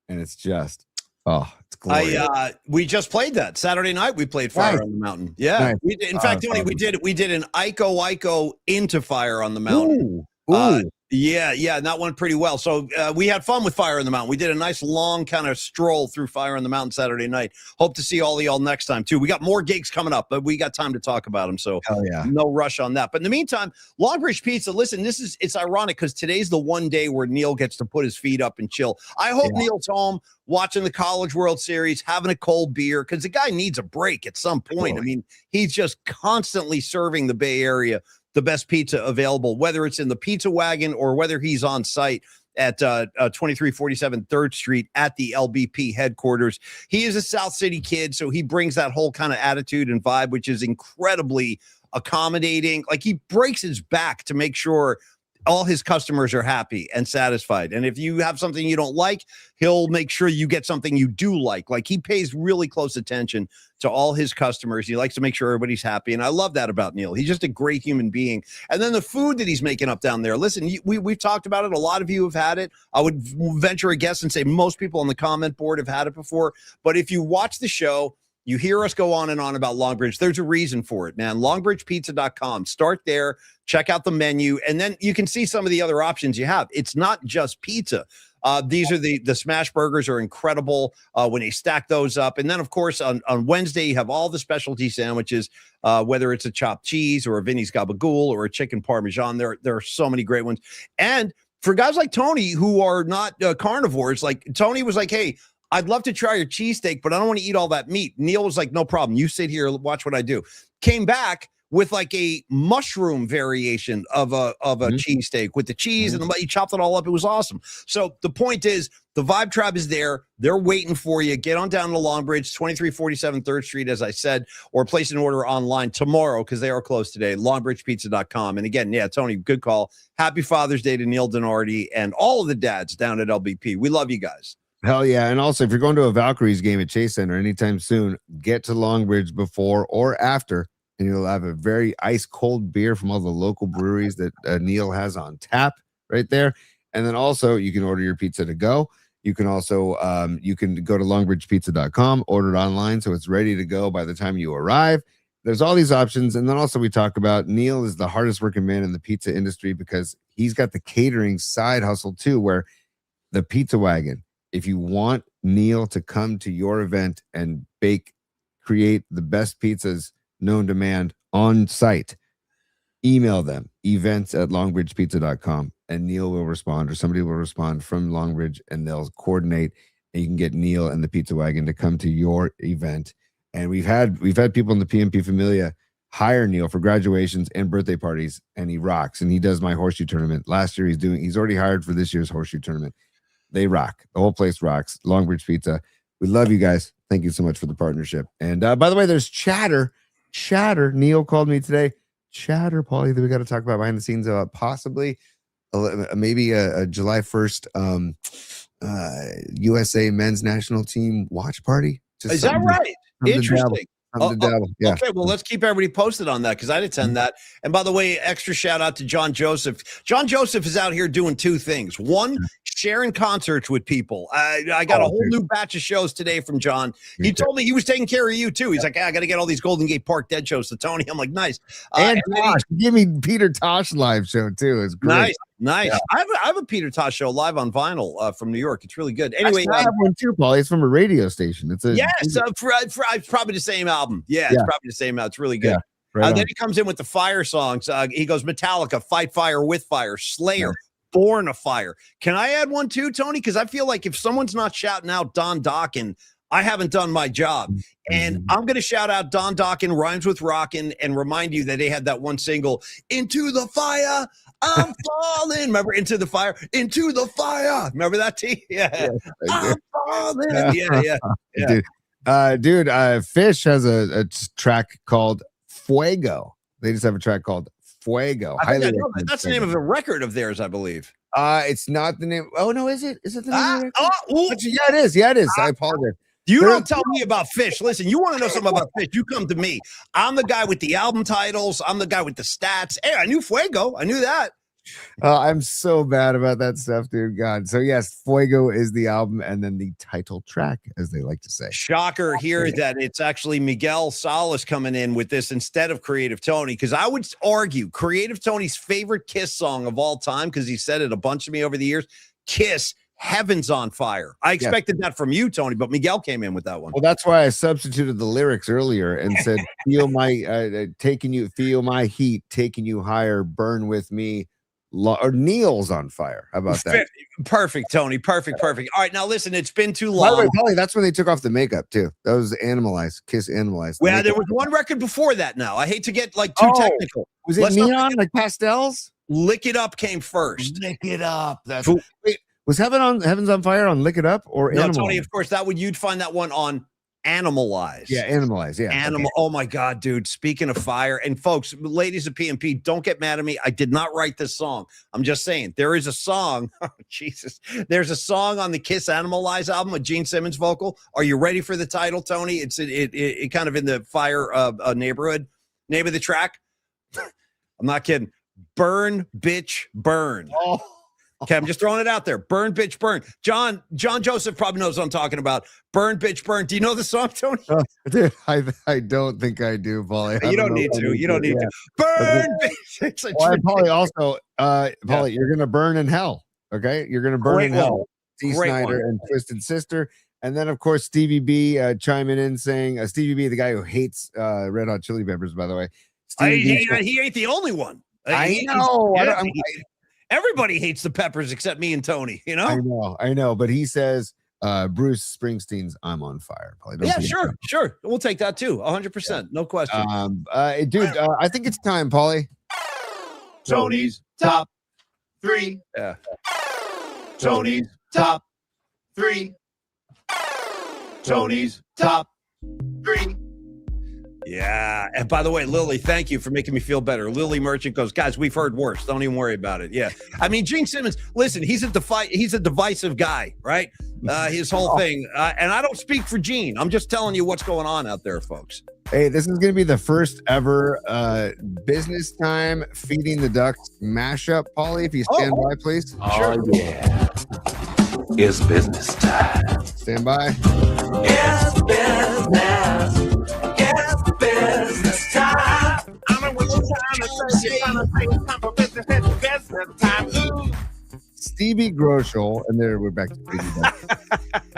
and it's just it's glorious. We just played that Saturday night. We played Fire on the Mountain. Yeah, nice. We did. In fact, Tony, we did an Iko into Fire on the Mountain. Ooh. Yeah, that went pretty well. So we had fun with Fire on the Mountain. We did a nice long kind of stroll through Fire on the Mountain Saturday night. Hope to see all of y'all next time too. We got more gigs coming up, but we got time to talk about them. So no rush on that. But in the meantime, Longbridge Pizza, listen, it's ironic because today's the one day where Neil gets to put his feet up and chill. I hope Neil's home watching the College World Series, having a cold beer, because the guy needs a break at some point. I mean, he's just constantly serving the Bay Area the best pizza available, whether it's in the pizza wagon or whether he's on site at 2347 3rd Street at the LBP headquarters. He is a South City kid, so he brings that whole kind of attitude and vibe, which is incredibly accommodating. Like, he breaks his back to make sure all his customers are happy and satisfied. And if you have something you don't like, he'll make sure you get something you do like. Like, he pays really close attention to all his customers. He likes to make sure everybody's happy. And I love that about Neil. He's just a great human being. And then the food that he's making up down there. Listen, we've talked about it. A lot of you have had it. I would venture a guess and say most people on the comment board have had it before. But if you watch the show, you hear us go on and on about Longbridge. There's a reason for it, man. LongbridgePizza.com. Start there. Check out the menu. And then you can see some of the other options you have. It's not just pizza. These are the smash burgers are incredible when they stack those up. And then, of course, on Wednesday, you have all the specialty sandwiches, whether it's a chopped cheese or a Vinny's Gabagool or a chicken Parmesan. There are so many great ones. And for guys like Tony who are not carnivores, like Tony was like, hey, I'd love to try your cheesesteak, but I don't want to eat all that meat. Neil was like, no problem. You sit here, watch what I do. Came back with like a mushroom variation of a cheesesteak with the cheese and he chopped it all up. It was awesome. So the point is, the Vibe Tribe is there. They're waiting for you. Get on down to Longbridge, 2347 3rd Street, as I said, or place an order online tomorrow because they are closed today, longbridgepizza.com. And again, Tony, good call. Happy Father's Day to Neil Donardi and all of the dads down at LBP. We love you guys. Hell yeah. And also, if you're going to a Valkyries game at Chase Center anytime soon, get to Longbridge before or after, and you'll have a very ice cold beer from all the local breweries that Neil has on tap right there. And then also, you can order your pizza to go. You can also you can go to longbridgepizza.com, order it online so it's ready to go by the time you arrive. There's all these options. And then also, we talk about Neil is the hardest working man in the pizza industry because he's got the catering side hustle too, where the pizza wagon. If you want Neil to come to your event and create the best pizzas known to man on site, email them, events@longbridgepizza.com, and Neil will respond, or somebody will respond from Longbridge, and they'll coordinate, and you can get Neil and the pizza wagon to come to your event. And we've had people in the PMP Familia hire Neil for graduations and birthday parties, and he rocks. And he does my horseshoe tournament. Last year he's already hired for this year's horseshoe tournament. They rock. The whole place rocks. Longbridge Pizza. We love you guys. Thank you so much for the partnership. And by the way, there's chatter. Neil called me today. Chatter, Paulie, that we got to talk about behind the scenes about possibly maybe a July 1st USA men's national team watch party. Is that right? Interesting. Something to dabble. Yeah. Okay, well, let's keep everybody posted on that because I'd attend that. And by the way, extra shout out to John Joseph. John Joseph is out here doing two things. One, sharing concerts with people. I got a whole new batch of shows today from John. He told me he was taking care of you too. He's like, I got to get all these Golden Gate Park Dead shows to Tony. I'm like, nice. And Tosh, give me Peter Tosh live show too. It's great. Nice. Yeah. I have a Peter Tosh show live on vinyl from New York. It's really good. Anyway, I have one too, Paulie. It's from a radio station. It's probably the same album. Yeah, it's probably the same album. It's really good. Yeah, then he comes in with the fire songs. He goes Metallica, Fight Fire with Fire, Slayer, Born of Fire. Can I add one too, Tony? Because I feel like if someone's not shouting out Don Dokken, I haven't done my job. And I'm going to shout out Don Dokken, Rhymes with Rockin', and remind you that they had that one single, Into the Fire, I'm Falling. Remember, Into the Fire? Into the Fire. Remember that, T? Yeah. I'm falling. Yeah. Dude, Fish has a track called Fuego. They just have a track called Fuego. That's the name of a record of theirs, I believe. It's not the name. Oh, no, is it? Is it the name? Yeah, it is. Yeah, it is. I apologize. You don't tell me about Fish. Listen, you want to know something about Fish, you come to me. I'm the guy with the album titles. I'm the guy with the stats. Hey, I knew Fuego. I knew that. I'm so bad about that stuff, dude. God. So yes, Fuego is the album and then the title track, as they like to say. Shocker here that it's actually Miguel Salas coming in with this instead of Creative Tony, because I would argue Creative Tony's favorite Kiss song of all time, because he said it a bunch to me over the years, Kiss, Heaven's on Fire. I expected that from you, Tony, but Miguel came in with that one. Well, that's why I substituted the lyrics earlier and said, feel my heat, taking you higher, burn with me. Or Neil's on fire. How about that? Perfect, Tony. Perfect. All right, now listen, it's been too long. By the way, Paulie, that's when they took off the makeup too. That was Animalized, Kiss Animalized. Well, there was one record before that now. I hate to get like too technical. Was it neon, like pastels? Lick It Up came first. Lick It Up. Wait, was Heaven's on Fire on Lick It Up or no, Tony, of course, you'd find that one on Animalized. Yeah, Animalized. Yeah. Okay. Oh my God, dude. Speaking of fire, and folks, ladies of PMP, don't get mad at me. I did not write this song. I'm just saying there is a song. Oh, Jesus. There's a song on the Kiss Animalized album with Gene Simmons vocal. Are you ready for the title, Tony? It's it kind of in the fire neighborhood. Name of the track? I'm not kidding. Burn, Bitch, Burn. Oh. Okay, I'm just throwing it out there. Burn, bitch, burn. John Joseph probably knows what I'm talking about. Burn, bitch, burn. Do you know the song, Tony? Dude, I don't think I do, Paulie. You don't need to. You don't need to. Burn, bitch. Paulie, also, Paulie, you're going to burn in hell, okay? You're going to burn in hell. D. Snyder and Twisted Sister. And then, of course, Stevie B chiming in saying, Stevie B, the guy who hates Red Hot Chili Peppers, by the way. He ain't the only one. I know. Everybody hates the Peppers except me and Tony, you know? I know. But he says, Bruce Springsteen's I'm on Fire. Yeah, sure. We'll take that too. 100%. Yeah. No question. Dude, I think it's time, Paulie. Tony's top 3. Yeah. Tony's top 3. Tony's top 3. Yeah. And by the way, Lily, thank you for making me feel better. Lily Merchant goes, guys, we've heard worse. Don't even worry about it. Yeah. I mean, Gene Simmons, listen, he's a divisive guy, right? His whole thing. And I don't speak for Gene. I'm just telling you what's going on out there, folks. Hey, this is going to be the first ever business time feeding the ducks mashup. Paulie, if you stand by, please. Sure. Yeah. It's business time. Stand by. It's business. It's business time. I'm a little time to say time for business. It's business time. Stevie Groschel, and there we're back to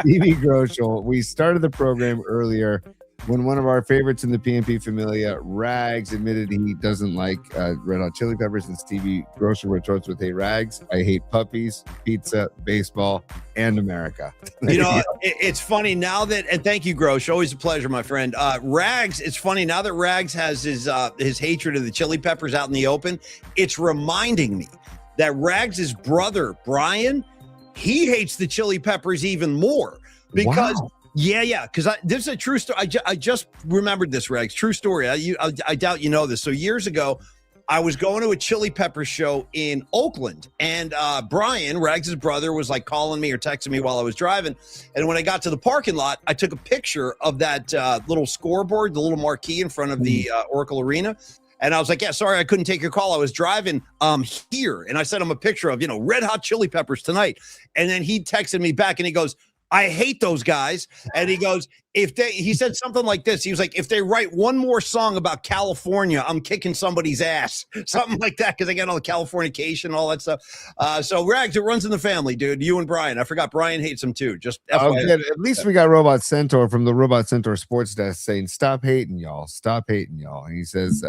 Stevie Groschel. We started the program earlier when one of our favorites in the PNP Familia, Rags, admitted he doesn't like Red Hot Chili Peppers, and Stevie Groschel retorts with, "Hey, Rags, I hate puppies, pizza, baseball, and America." You know, it's funny now that, and thank you, Grosch. Always a pleasure, my friend. Rags, it's funny now that Rags has his hatred of the Chili Peppers out in the open. It's reminding me that Rags' brother, Brian, he hates the Chili Peppers even more because. Wow. Yeah, because this is a true story. I just remembered this, Rags. True story. I doubt you know this. So years ago, I was going to a Chili Pepper show in Oakland, and Brian, Rags' brother, was like calling me or texting me while I was driving. And when I got to the parking lot, I took a picture of that little scoreboard, the little marquee in front of the Oracle Arena. And I was like, yeah, sorry, I couldn't take your call. I was driving here. And I sent him a picture of, Red Hot Chili Peppers tonight. And then he texted me back and he goes, I hate those guys. And he goes, he said something like this. He was like, if they write one more song about California, I'm kicking somebody's ass. Something like that, because they got all the Californication, all that stuff. So Rags, it runs in the family, dude. You and Brian. I forgot Brian hates them too. Just okay, at least we got Robot Centaur from the Robot Centaur Sports Desk saying, stop hating y'all. Stop hating y'all. And he says,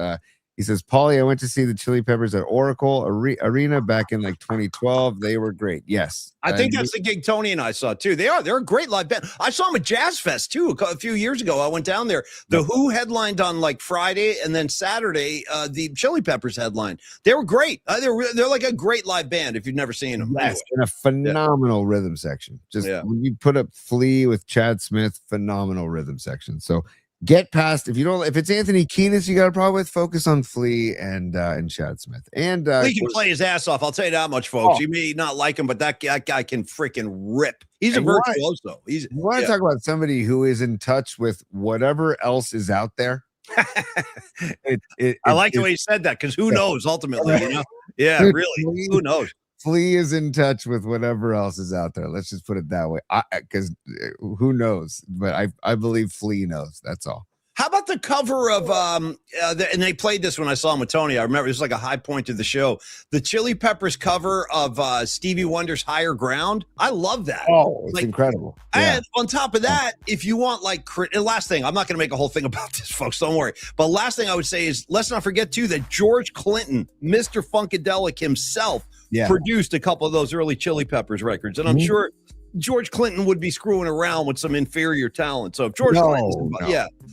Paulie, I went to see the Chili Peppers at Oracle Arena back in like 2012. They were great. Yes. I think that's the gig Tony and I saw too. They're a great live band. I saw them at Jazz Fest too a few years ago. I went down there. The Who headlined on like Friday, and then Saturday the Chili Peppers headlined. They were great. They're like a great live band if you've never seen them. Yes, anyway. And a phenomenal rhythm section. Just when you put up Flea with Chad Smith, phenomenal rhythm section. So get past if it's Anthony Kiedis you got a problem with, focus on Flea and Chad Smith. And he can play his ass off. I'll tell you that much, folks. You may not like him, but that guy can freaking rip. He's a virtuoso. You want to talk about somebody who is in touch with whatever else is out there. I like the way he said that, because who knows ultimately, Yeah, really. Who knows? Flea is in touch with whatever else is out there. Let's just put it that way. Because who knows? But I believe Flea knows. That's all. How about the cover of and they played this when I saw him with Tony. I remember it was like a high point of the show. The Chili Peppers cover of Stevie Wonder's Higher Ground. I love that. Oh, it's incredible. And on top of that, if you want and last thing, I'm not going to make a whole thing about this, folks. Don't worry. But last thing I would say is let's not forget too that George Clinton, Mr. Funkadelic himself, produced a couple of those early Chili Peppers records. And I'm sure George Clinton would be screwing around with some inferior talent. So if George Clinton,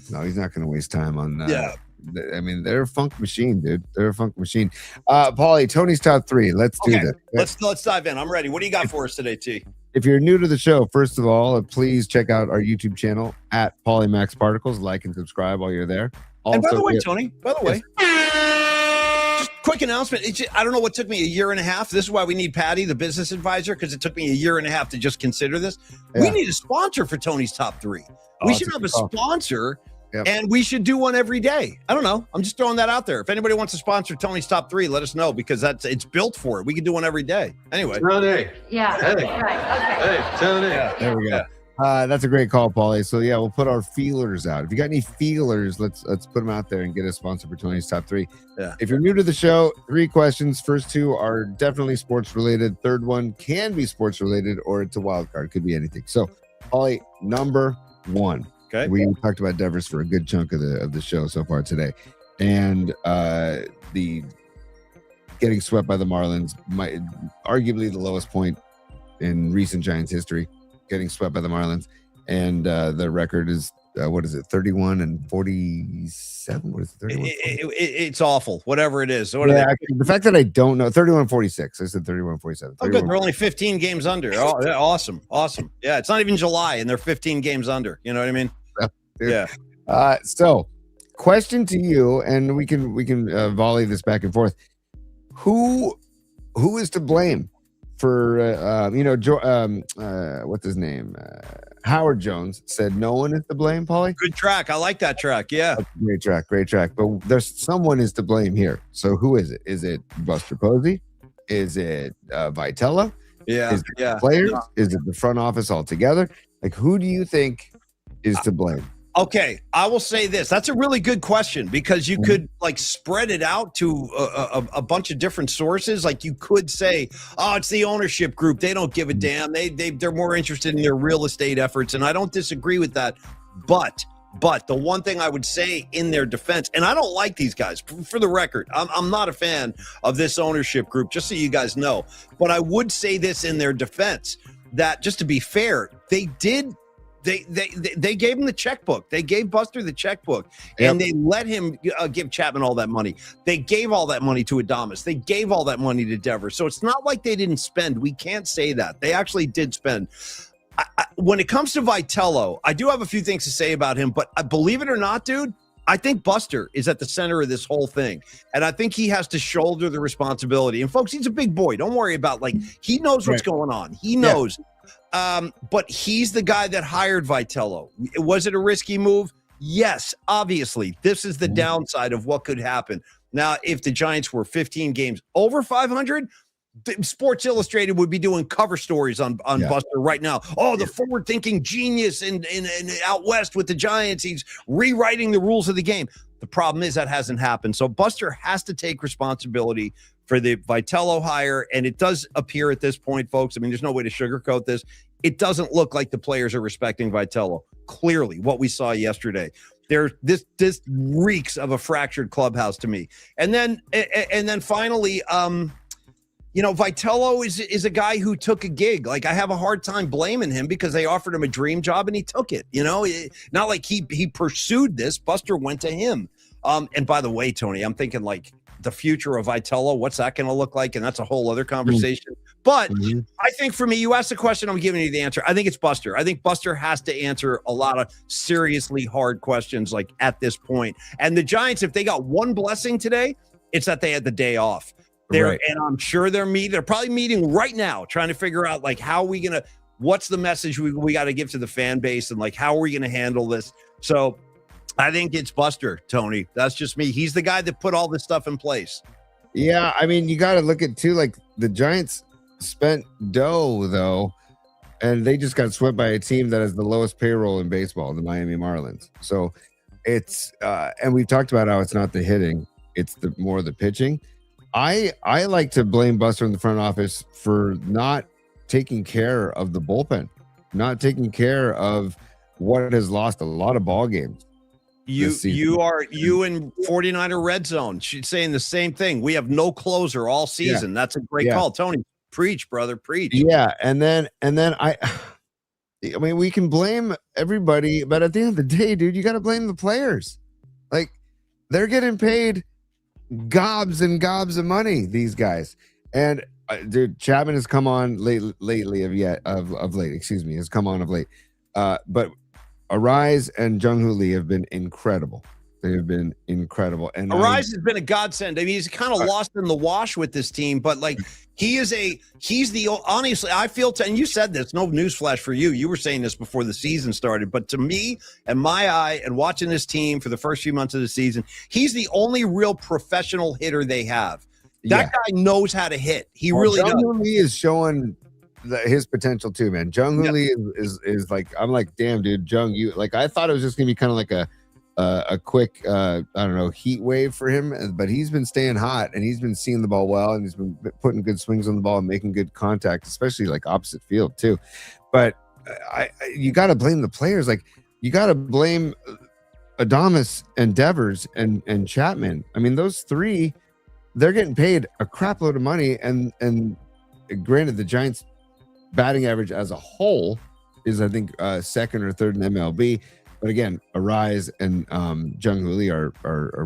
no, he's not going to waste time on that. I mean, they're a funk machine, dude. They're a funk machine. Paulie, Tony's top 3. Let's do this. Let's dive in. I'm ready. What do you got for us today, T? If you're new to the show, first of all, please check out our YouTube channel at Paulie Max Particles. Like and subscribe while you're there. Also, and by the way, Tony, just quick announcement. I don't know what took me a year and a half. This is why we need Patty, the business advisor, because it took me a year and a half to just consider this. We need a sponsor for Tony's top 3. We should have a sponsor, and we should do one every day. I don't know. I'm just throwing that out there. If anybody wants to sponsor Tony's top 3, let us know, because it's built for it. We can do one every day. Anyway. Tony. Yeah. Hey. Right. Okay. Hey, Tony. There we go. That's a great call, Paulie. So we'll put our feelers out. If you got any feelers, let's put them out there and get a sponsor for Tony's top 3. If you're new to the show, 3 questions. First 2 are definitely sports related. Third one can be sports related, or it's a wild card. Could be anything. So, Paulie, number 1. Okay. We talked about Devers for a good chunk of the show so far today, and the getting swept by the Marlins, arguably the lowest point in recent Giants history. Getting swept by the Marlins, and the record is 31-47. What is it? 31? It's awful. Whatever it is. The fact that I don't know 31-46. I said 31-47. Oh, good. They're only 15 games under. Oh, awesome. Yeah, it's not even July, and they're 15 games under. You know what I mean? Yeah. So, question to you, and we can volley this back and forth. Who is to blame for what's his name? Howard Jones said no one is to blame, Paulie. Good track. I like that track. Yeah. Great track. But there's someone is to blame here. So who is it? Is it Buster Posey? Is it Vitello? Yeah. Is it the players? Is it the front office altogether? Like, who do you think is to blame? Okay, I will say this. That's a really good question, because you could spread it out to a bunch of different sources. Like, you could say, oh, it's the ownership group. They don't give a damn. They're more interested in their real estate efforts. And I don't disagree with that. But the one thing I would say in their defense, and I don't like these guys, for the record, I'm not a fan of this ownership group, just so you guys know. But I would say this in their defense, that just to be fair, they did. They gave him the checkbook. They gave Buster the checkbook, and they let him give Chapman all that money. They gave all that money to Adames. They gave all that money to Devers. So it's not like they didn't spend. We can't say that. They actually did spend. When it comes to Vitello, I do have a few things to say about him, but believe it or not, dude, I think Buster is at the center of this whole thing. And I think he has to shoulder the responsibility. And folks, he's a big boy. Don't worry about, like, he knows what's going on. He knows. But he's the guy that hired Vitello. Was it a risky move? Yes, obviously. This is the downside of what could happen. Now, if the Giants were 15 games over 500, Sports Illustrated would be doing cover stories on Buster right now. Oh, the forward-thinking genius in out west with the Giants. He's rewriting the rules of the game. The problem is that hasn't happened. So Buster has to take responsibility for the Vitello hire, and it does appear at this point, folks, I mean, there's no way to sugarcoat this. It doesn't look like the players are respecting Vitello. Clearly, what we saw yesterday. This reeks of a fractured clubhouse to me. And then finally, Vitello is a guy who took a gig. Like, I have a hard time blaming him because they offered him a dream job and he took it. Not like he pursued this. Buster went to him. And by the way, Tony, I'm thinking like the future of Vitello. What's that going to look like? And that's a whole other conversation. But I think for me, you asked the question, I'm giving you the answer. I think it's Buster. I think Buster has to answer a lot of seriously hard questions like at this point. And the Giants, if they got one blessing today, it's that they had the day off. And I'm sure they're probably meeting right now, trying to figure out like what's the message we got to give to the fan base, and like how are we gonna handle this. So I think it's Buster, Tony. That's just me. He's the guy that put all this stuff in place. Yeah, I mean, you got to look at too, like the Giants spent dough though, and they just got swept by a team that has the lowest payroll in baseball, the Miami Marlins. So it's and we've talked about how it's not the hitting, it's more the pitching. I like to blame Buster in the front office for not taking care of the bullpen, not taking care of what has lost a lot of ball games. You and 49er Red Zone saying the same thing. We have no closer all season. That's a great call, Tony. Preach, brother, preach. Yeah, and then I mean, we can blame everybody, but at the end of the day, dude, you got to blame the players. Like, they're getting paid gobs and gobs of money, these guys. And dude, Chapman has come on lately of late, excuse me, has come on of late. But Arise and Jung-Hoo Lee have been incredible. They have been incredible. And Arise has been a godsend. I mean, he's kind of lost in the wash with this team, but like honestly, I feel, and you said this, no newsflash for you. You were saying this before the season started, but to me and my eye and watching this team for the first few months of the season, he's the only real professional hitter they have. That guy knows how to hit. He really does. Jung-Hoo Lee is showing his potential too, man. Jung-Hoo Lee is like, I'm like, damn, dude, you like, I thought it was just gonna be kind of like a quick I don't know, heat wave for him, but he's been staying hot and he's been seeing the ball well, and he's been putting good swings on the ball and making good contact, especially like opposite field too. But you got to blame the players. Like, you got to blame Adames and Devers and Chapman. I mean, those three, they're getting paid a crap load of money, and granted, the Giants batting average as a whole is, I think, second or third in MLB. But again, Arise and Jung-Hoo Lee are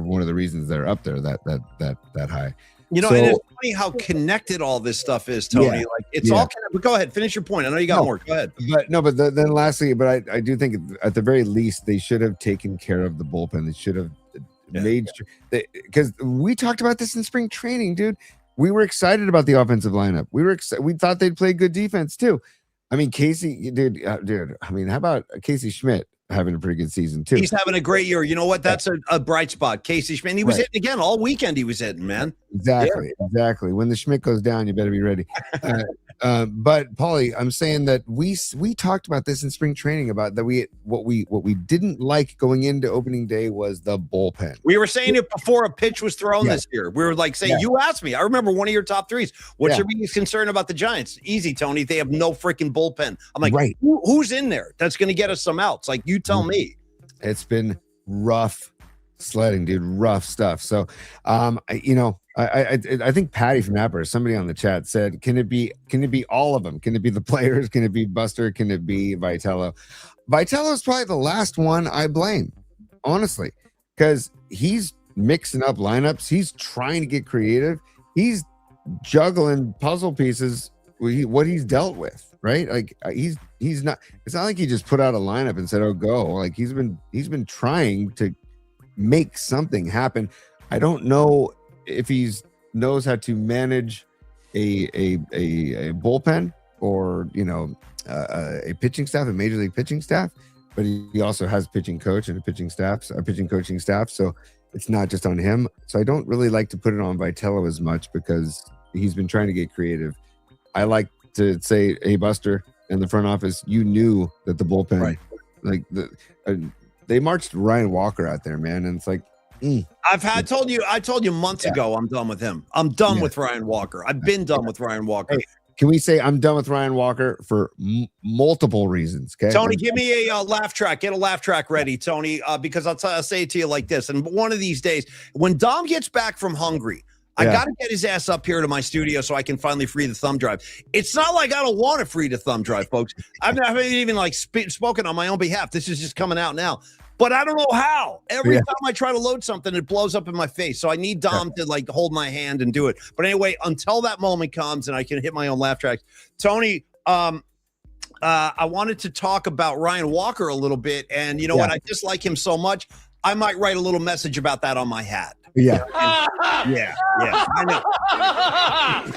one of the reasons they're up there that high. And it's funny how connected all this stuff is, Tony. Like, it's all connected. But go ahead, finish your point. I know you got more. Go ahead. But then lastly, but I do think at the very least they should have taken care of the bullpen. They should have made sure, because we talked about this in spring training, dude. We were excited about the offensive lineup. We thought they'd play good defense too. I mean, Casey, dude. I mean, how about Casey Schmidt having a pretty good season too? He's having a great year. You know what? That's a bright spot. Casey Schmidt. He was hitting again all weekend. He was hitting, man. Exactly. When the Schmidt goes down, you better be ready. But Paulie, I'm saying that we talked about this in spring training about that what we didn't like going into opening day was the bullpen. We were saying it before a pitch was thrown this year. We were like saying, you asked me. I remember one of your top threes. What's your biggest concern about the Giants? Easy, Tony. They have no freaking bullpen. I'm like, who's in there that's going to get us some outs? Like, you tell me. It's been rough sledding, dude. Rough stuff. So, I think Patty from Napper, somebody on the chat said, can it be all of them? Can it be the players? Can it be Buster? Can it be Vitello? Vitello is probably the last one I blame, honestly, because he's mixing up lineups. He's trying to get creative. He's juggling puzzle pieces. What he's dealt with, right? Like, he's not. It's not like he just put out a lineup and said, "Oh, go." Like, he's been trying to make something happen. I don't know if he knows how to manage a bullpen or a pitching staff, a major league pitching staff, but he also has a pitching coach and a pitching coaching staff. So it's not just on him. So I don't really like to put it on Vitello as much because he's been trying to get creative. I like to say, hey, Buster, in the front office, you knew that the bullpen, they marched Ryan Walker out there, man. And it's like, I told you months ago, I'm done with him. I'm done with Ryan Walker. I've been done with Ryan Walker. Hey, can we say I'm done with Ryan Walker for multiple reasons? Okay, Tony, give me a laugh track. Get a laugh track ready, Tony, because I'll say it to you like this. And one of these days, when Dom gets back from Hungary, I got to get his ass up here to my studio so I can finally free the thumb drive. It's not like I don't want to free the thumb drive, folks. I haven't even spoken on my own behalf. This is just coming out now. But I don't know how. Every time I try to load something, it blows up in my face. So I need Dom to hold my hand and do it. But anyway, until that moment comes and I can hit my own laugh tracks. Tony, I wanted to talk about Ryan Walker a little bit. And you know what? I dislike him so much. I might write a little message about that on my hat. Yeah. I know.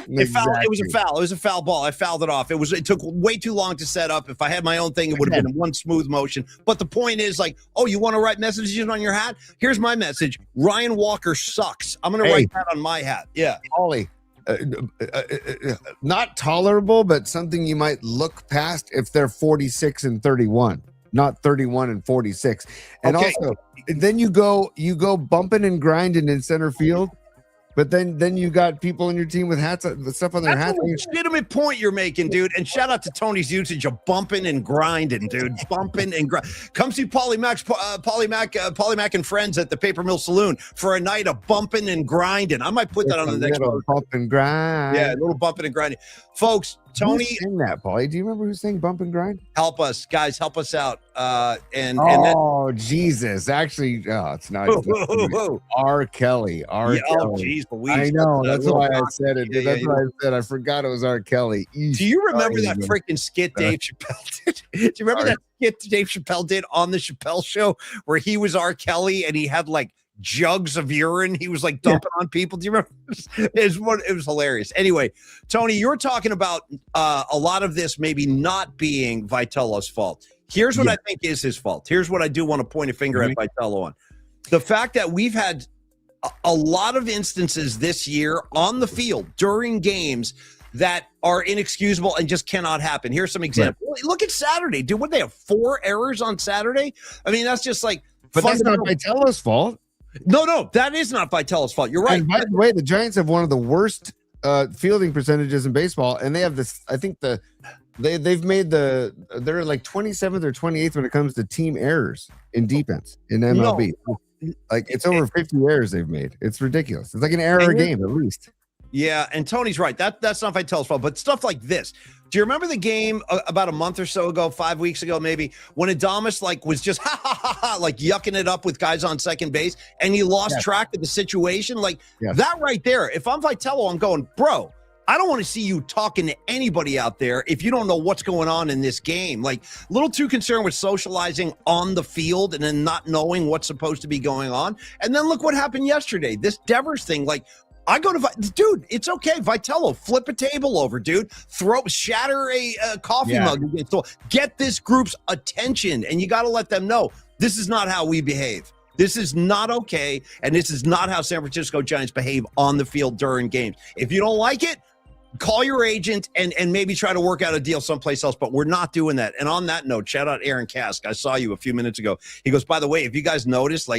It was a foul. It was a foul ball. I fouled it off. It took way too long to set up. If I had my own thing, it would have been one smooth motion. But the point is, you want to write messages on your hat? Here's my message. Ryan Walker sucks. I'm going to write that on my hat. Yeah. Paulie, not tolerable, but something you might look past if they're 46 and 31. Not 31 and 46. And also, then you go bumping and grinding in center field, but then you got people in your team with hats, with stuff on their hats. That's a legitimate point you're making, dude. And shout out to Tony's usage of bumping and grinding, dude. Bumping and grind. Come see Paulie Mac and friends at the Paper Mill Saloon for a night of bumping and grinding. I might put that on the next one. Bump and grind. Yeah, a little bumping and grinding, folks. Tony, who's saying that, Paulie? Do you remember who's saying bump and grind? Help us, guys. Help us out. Jesus! Actually, it's not. R. Kelly. Kelly. Oh, geez, I know. That's why I said it. That's why I said I forgot it was R. Kelly. Do you remember that freaking skit Dave Chappelle did? Do you remember that skit Dave Chappelle did on the Chappelle Show where he was R. Kelly and he had jugs of urine he was dumping on people? Do you remember? It was hilarious. Anyway, Tony, you're talking about a lot of this maybe not being Vitello's fault. Here's what I think is his fault. Here's what I do want to point a finger at Vitello on. The fact that we've had a lot of instances this year on the field during games that are inexcusable and just cannot happen. Here's some examples. Right. Look at Saturday, dude. What, they have 4 errors on Saturday? I mean, that's just but that's not Vitello's fault. No, that is not Vitello's fault. You're right. And by the way, the Giants have one of the worst fielding percentages in baseball, and they have this. I think they're 27th or 28th when it comes to team errors in defense in MLB. No. It's over 50 errors they've made. It's ridiculous. It's like an error a game at least. Yeah, and Tony's right. That's not Vitello's fault, but stuff like this. Do you remember the game about a month or so ago, 5 weeks ago maybe, when Adames was just yucking it up with guys on second base and he lost track of the situation? That right there, if I'm Vitello, I'm going, bro, I don't want to see you talking to anybody out there if you don't know what's going on in this game. A little too concerned with socializing on the field and then not knowing what's supposed to be going on. And then look what happened yesterday. This Devers thing, I go to dude, it's okay. Vitello, flip a table over, dude. Shatter a coffee mug. Get this group's attention, and you got to let them know this is not how we behave. This is not okay, and this is not how San Francisco Giants behave on the field during games. If you don't like it, call your agent and maybe try to work out a deal someplace else, but we're not doing that. And on that note, shout out Aaron Kask. I saw you a few minutes ago. He goes, by the way, if you guys notice,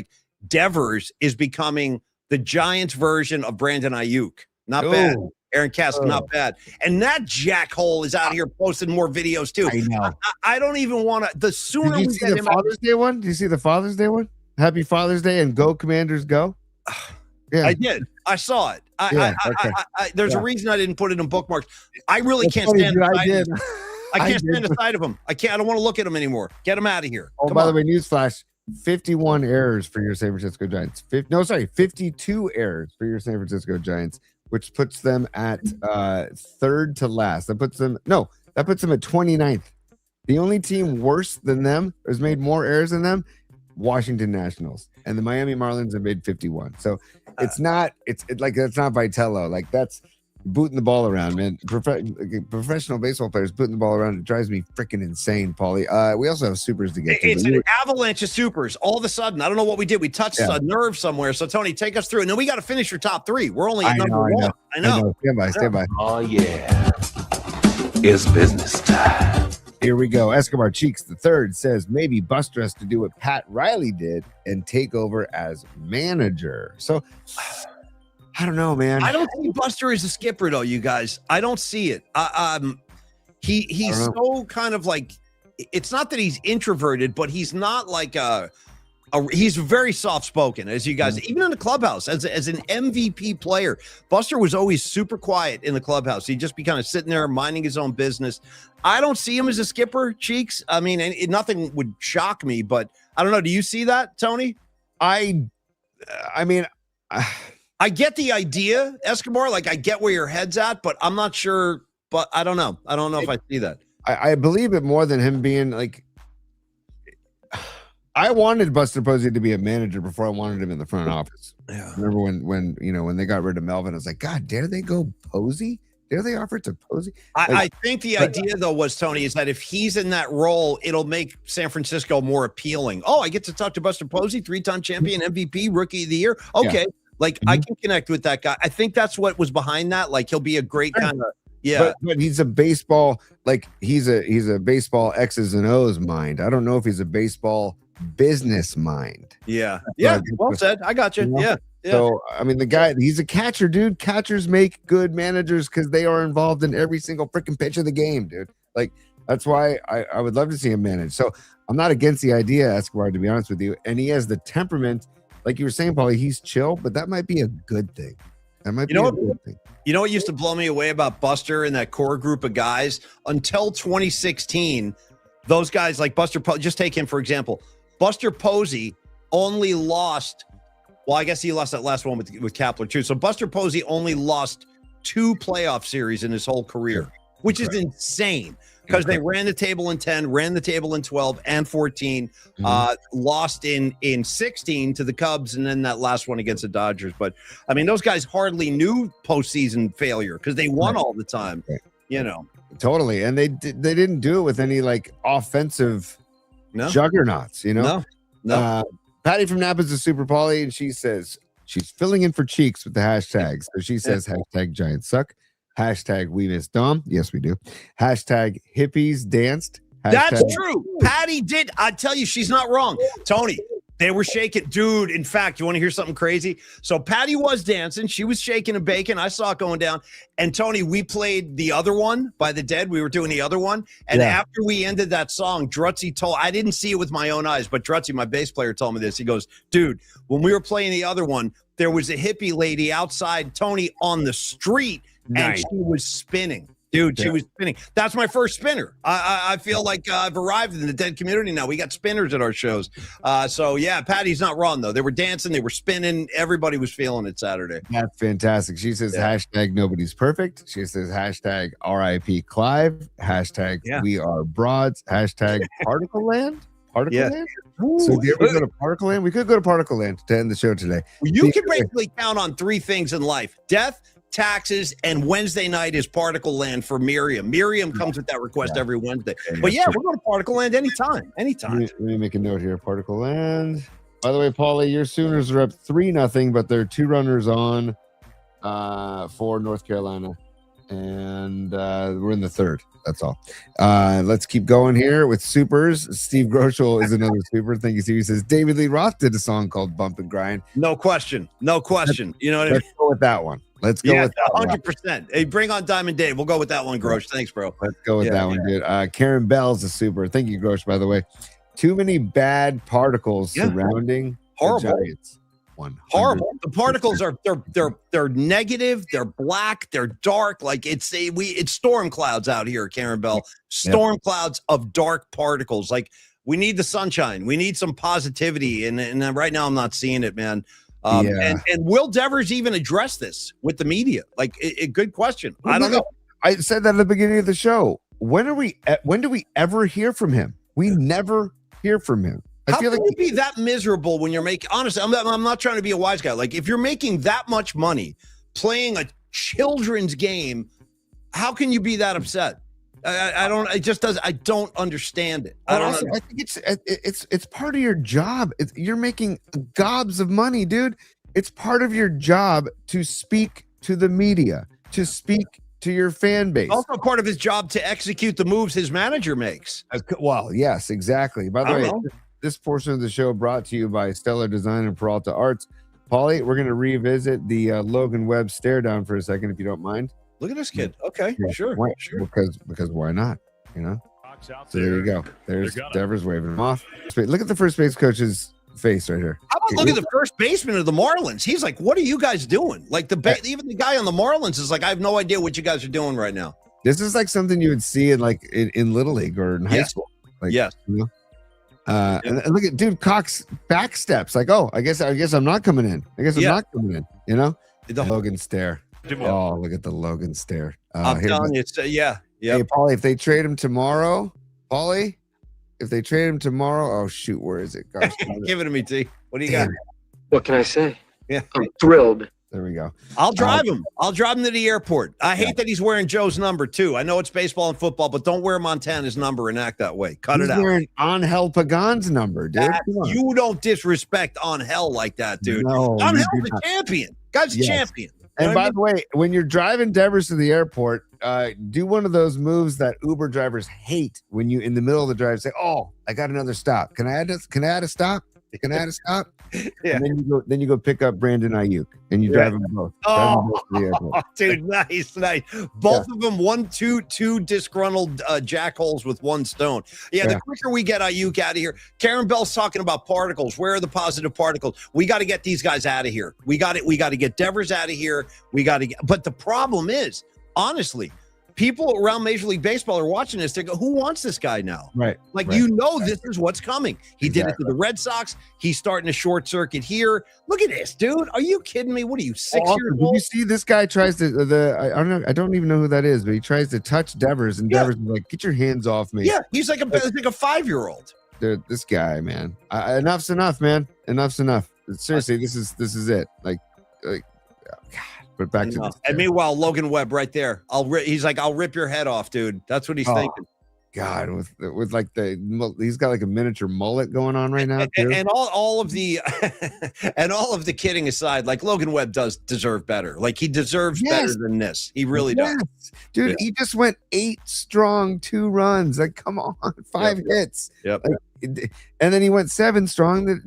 Devers is becoming the Giants version of Brandon Ayuk. Not bad. Aaron Kask, not bad. And that jackhole is out here posting more videos too. I know. I don't even want to. The sooner Did you see the Father's Day one? Did you see the Father's Day one? Happy Father's Day and go Commanders go. Yeah, I did. I saw it. There's a reason I didn't put it in bookmarks. I really can't stand the sight of him. I can't stand the sight of him. I don't want to look at him anymore. Get him out of here. Oh, by the way, newsflash. 51 errors for your San Francisco Giants. 52 errors for your San Francisco Giants, which puts them at third to last. That puts them at 29th. The only team worse than them, has made more errors than them, Washington Nationals. and the Miami Marlins have made 51. So it's not that's not Vitello. Like that's booting the ball around, man. Professional baseball players booting the ball around. It drives me freaking insane, Paulie. We also have supers to get to. It's an avalanche of supers. All of a sudden, I don't know what we did. We touched a nerve somewhere. So, Tony, take us through. And then we got to finish your top three. We're only at number one. I know. Stand by. Oh, yeah. It's business time. Here we go. Escobar Cheeks the third says maybe Buster has to do what Pat Riley did and take over as manager. So I don't know, man. I don't see Buster as a skipper, though, you guys. I don't see it. He's so kind of like, it's not that he's introverted, but he's not like he's very soft-spoken, as you guys, even in the clubhouse, as an MVP player. Buster was always super quiet in the clubhouse. He'd just be kind of sitting there minding his own business. I don't see him as a skipper, Cheeks. I mean, nothing would shock me, but I don't know. Do you see that, Tony? I mean, I get the idea, Escobar. Like, I get where your head's at, but I'm not sure. But I don't know. I don't know if I see that. I believe it more than him being like. I wanted Buster Posey to be a manager before I wanted him in the front office. Yeah. Remember when they got rid of Melvin, I was like, God, dare they go Posey? Dare they offer it to Posey? I think the idea, though, was, Tony, is that if he's in that role, it'll make San Francisco more appealing. Oh, I get to talk to Buster Posey, 3-time champion, MVP, rookie of the year. Okay. Yeah. Like, I can connect with that guy. I think that's what was behind that. Like, he'll be a great kind of, But he's a baseball, like, he's a baseball X's and O's mind. I don't know if he's a baseball business mind. Yeah. Well said. I got you. Yeah. So, I mean, the guy, he's a catcher, dude. Catchers make good managers because they are involved in every single freaking pitch of the game, dude. Like, that's why I would love to see him manage. So, I'm not against the idea, Escobar, to be honest with you. And he has the temperament, like you were saying, Paulie, he's chill, but that might be a good thing. That might be a good thing. You know what used to blow me away about Buster and that core group of guys? Until 2016, those guys like Buster, just take him for example. Buster Posey only lost, well, I guess he lost that last one with Kapler too. So Buster Posey only lost 2 playoff series in his whole career, which is insane because they ran the table in 10, ran the table in 12 and 14, lost in 16 to the Cubs, and then that last one against the Dodgers. But, I mean, those guys hardly knew postseason failure because they won all the time, you know. Totally, and they didn't do it with any, like, offensive juggernauts, you know? No. Patty from Napa's a super Paulie, and she says she's filling in for Cheeks with the hashtags. So she says hashtag Giants suck. Hashtag we miss Dom. Yes, we do. Hashtag hippies danced. That's true. Patty did. I tell you, she's not wrong. Tony, they were shaking. Dude, in fact, you want to hear something crazy? So Patty was dancing. She was shaking and baking. I saw it going down. And Tony, we played the other one by the Dead. We were doing the other one. And after we ended that song, Drutzy told, I didn't see it with my own eyes, but Drutzy, my bass player, told me this. He goes, dude, when we were playing the other one, there was a hippie lady outside Tony on the street. And she was spinning. Dude, she was spinning. That's my first spinner. I feel like I've arrived in the Dead community now. We got spinners at our shows. So, yeah, Patty's not wrong, though. They were dancing. They were spinning. Everybody was feeling it Saturday. That's fantastic. She says hashtag nobody's perfect. She says hashtag RIP Clive. Hashtag we are broads. Hashtag Particle Land. Particle Land? So, do you ever go to Particle Land? We could go to Particle Land to end the show today. You can basically count on 3 things in life: death, taxes, and Wednesday night is Particle Land for Miriam. Miriam comes with that request every Wednesday. But we're going to Particle Land anytime. Let me make a note here. Particle Land. By the way, Paulie, your Sooners are up 3-0, but they're 2 runners on for North Carolina. And we're in the 3rd. That's all. Let's keep going here with supers. Steve Groschel is another super. Thank you, Steve. He says David Lee Roth did a song called Bump and Grind. No question. You know what I mean? Let's go with that one. Let's go with that 100%. Hey, bring on Diamond Dave. We'll go with that one, Grosch. Thanks, bro. Let's go with that one, dude. Karen Bell's a super. Thank you, Grosch, by the way. Too many bad particles surrounding the Giants. Horrible. The particles are they're negative, they're black, they're dark. Like it's storm clouds out here, Karen Bell. Storm clouds of dark particles. Like we need the sunshine. We need some positivity. And right now I'm not seeing it, man. And will Devers even address this with the media? Like a good question. I don't know. I said that at the beginning of the show. When do we ever hear from him? We never hear from him. How can you be that miserable when you're making? Honestly, I'm not trying to be a wise guy. Like, if you're making that much money playing a children's game, how can you be that upset? I don't. It just does. I don't understand it. I think it's part of your job. You're making gobs of money, dude. It's part of your job to speak to the media, to speak to your fan base. Also part of his job to execute the moves his manager makes. Well, yes, exactly. By the way, this portion of the show brought to you by Stellar Design and Peralta Arts. Paulie, we're going to revisit the Logan Webb stare down for a second, if you don't mind. Look at this kid. Okay, yeah, sure. Because why not? You know. So there you go. There's Devers waving him off. Look at the first base coach's face right here. How about look at the first baseman of the Marlins? He's like, "What are you guys doing?" Like even the guy on the Marlins is like, "I have no idea what you guys are doing right now." This is like something you would see in in Little League or in high school. Like, yes. You know? And look at dude Cox back steps. Like, oh, I guess I'm not coming in. I guess I'm not coming in. You know, the Logan stare. Oh, look at the Logan stare. I'm telling you, yeah. Hey, Paulie, if they trade him tomorrow, oh shoot, where is it? Gosh, give it to me, T. What do you got? What can I say? Yeah, I'm thrilled. There we go. I'll drive him. I'll drive him to the airport. I hate that he's wearing Joe's number too. I know it's baseball and football, but don't wear Montana's number and act that way. Cut it out. He's wearing Angel Pagan's number, dude. You don't disrespect Angel like that, dude. No, Angel's a champion. Guy's a champion. And by the way, when you're driving Devers to the airport, do one of those moves that Uber drivers hate when you in the middle of the drive say, "Oh, I got another stop. Can I add a stop? Can I add a stop?" Yeah. And then you go pick up Brandon Ayuk and you drive them both. Dude, nice. Both of them, two disgruntled jackholes with one stone. Yeah, the quicker we get Ayuk out of here. Karen Bell's talking about particles. Where are the positive particles? We got to get these guys out of here. We got to get Devers out of here. But the problem is, honestly, people around Major League Baseball are watching this. They go, "Who wants this guy now?" Right. This is what's coming. He did it to the Red Sox. He's starting a short circuit here. Look at this, dude. Are you kidding me? What are you, 6 years old? Did you see this guy tries to I don't know. I don't even know who that is, but he tries to touch Devers, and Devers is like, "Get your hands off me." Yeah, he's like a 5-year-old. Dude, this guy, man. Enough's enough, man. Enough's enough. Seriously, this is it. Like, God. But back to this. And meanwhile, Logan Webb right there. He's like, "I'll rip your head off, dude." That's what he's thinking. God, with like he's got like a miniature mullet going on right now. And all of the and all of the kidding aside, like Logan Webb does deserve better. Like he deserves better than this. He really does. Dude, he just went 8 strong, 2 runs. Like, come on, 5 hits. Yep. Like, and then he went 7 strong his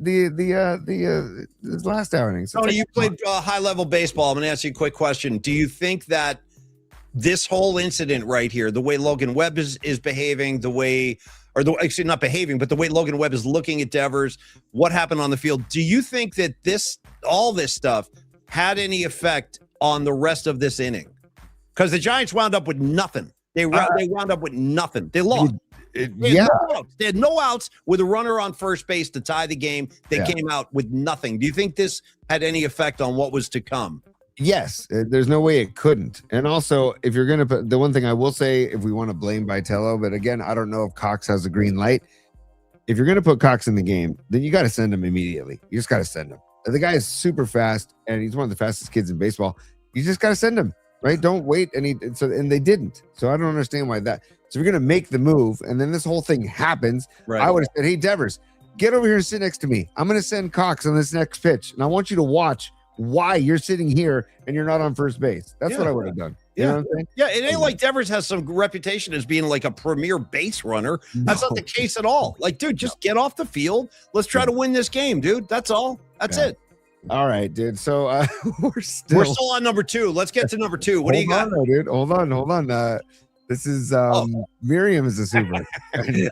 last outing. So Tony, you played high level baseball. I'm going to ask you a quick question. Do you think that this whole incident right here, the way Logan Webb is behaving, not behaving, but the way Logan Webb is looking at Devers, what happened on the field, do you think that all this stuff had any effect on the rest of this inning? Because the Giants wound up with nothing. They wound up with nothing. They lost. They had no outs with a runner on first base to tie the game. They came out with nothing. Do you think this had any effect on what was to come? Yes, there's no way it couldn't. And also, if you're going to put the one thing I will say, if we want to blame Vitello, but again, I don't know if Cox has a green light. If you're going to put Cox in the game, then you got to send him immediately. You just got to send him. The guy is super fast, and he's one of the fastest kids in baseball. You just got to send him, right? Don't wait. And they didn't. So I don't understand why that. So if you're going to make the move, and then this whole thing happens, I would have said, "Hey, Devers, get over here and sit next to me. I'm going to send Cox on this next pitch, and I want you to watch why you're sitting here and you're not on first base." That's what I would have done. You know what I'm saying? Yeah, it ain't like Devers has some reputation as being like a premier base runner. That's not the case at all. Like, dude, just get off the field. Let's try to win this game, dude. That's all. That's it. All right, dude. So we're still on number 2. Let's get to number 2. What do you got? Dude? Hold on. This is Miriam is a super.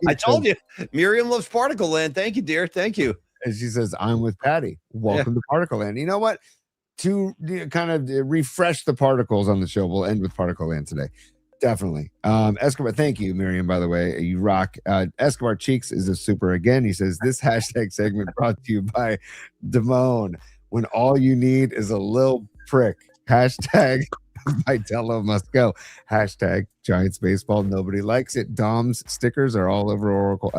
I told you. Miriam loves Particle Land. Thank you, dear. Thank you. And she says, "I'm with Patty. Welcome to Particle Land." You know what? To kind of refresh the particles on the show, we'll end with Particle Land today. Definitely. Escobar, thank you, Miriam, by the way. You rock. Escobar Cheeks is a super again. He says, "This hashtag segment brought to you by Damone. When all you need is a little prick. Hashtag Vitello must go. Hashtag Giants baseball. Nobody likes it. Dom's stickers are all over Oracle.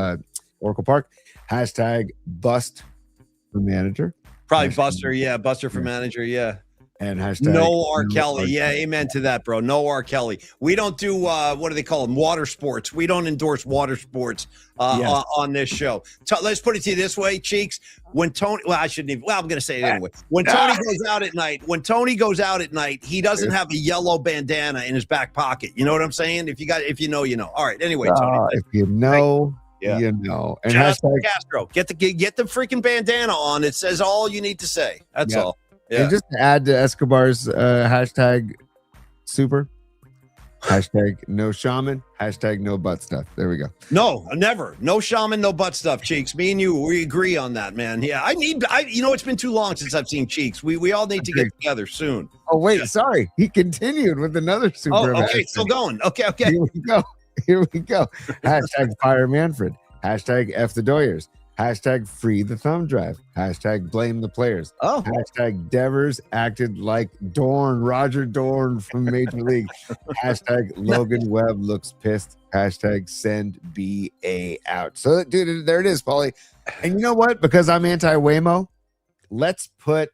Oracle Park. Hashtag bust for manager. Probably Hashtag- Buster. Yeah, Buster for manager. Yeah. And hashtag No R. Kelly. R. Yeah, amen to that, bro. No R. Kelly. We don't do what do they call them? Water sports. We don't endorse water sports on this show. Let's put it to you this way, Cheeks. When Tony, well, I shouldn't even. Well, I'm going to say it anyway. When Tony goes out at night, he doesn't have a yellow bandana in his back pocket. You know what I'm saying? If you know, you know. All right. Anyway, Tony. If you know, Yeah. you know. And Shout out to hashtag Castro. Get the freaking bandana on. It says all you need to say. That's Yeah. all. Yeah. And just to add to Escobar's hashtag super, hashtag no shaman, hashtag no butt stuff. There we go. No, never. No shaman, no butt stuff, Cheeks. Me and you, we agree on that, man. Yeah, it's been too long since I've seen Cheeks. We all need to get together soon. Oh, wait, sorry. He continued with another super. Oh, okay, still going. Okay. Here we go. Hashtag fire Manfred. Hashtag F the Doyers. Hashtag free the thumb drive. Hashtag blame the players. Oh, Hashtag Devers acted like Dorn, Roger Dorn from Major League. Hashtag Logan Webb looks pissed. Hashtag send BA out. So, dude, there it is, Paulie. And you know what? Because I'm anti-Waymo, let's put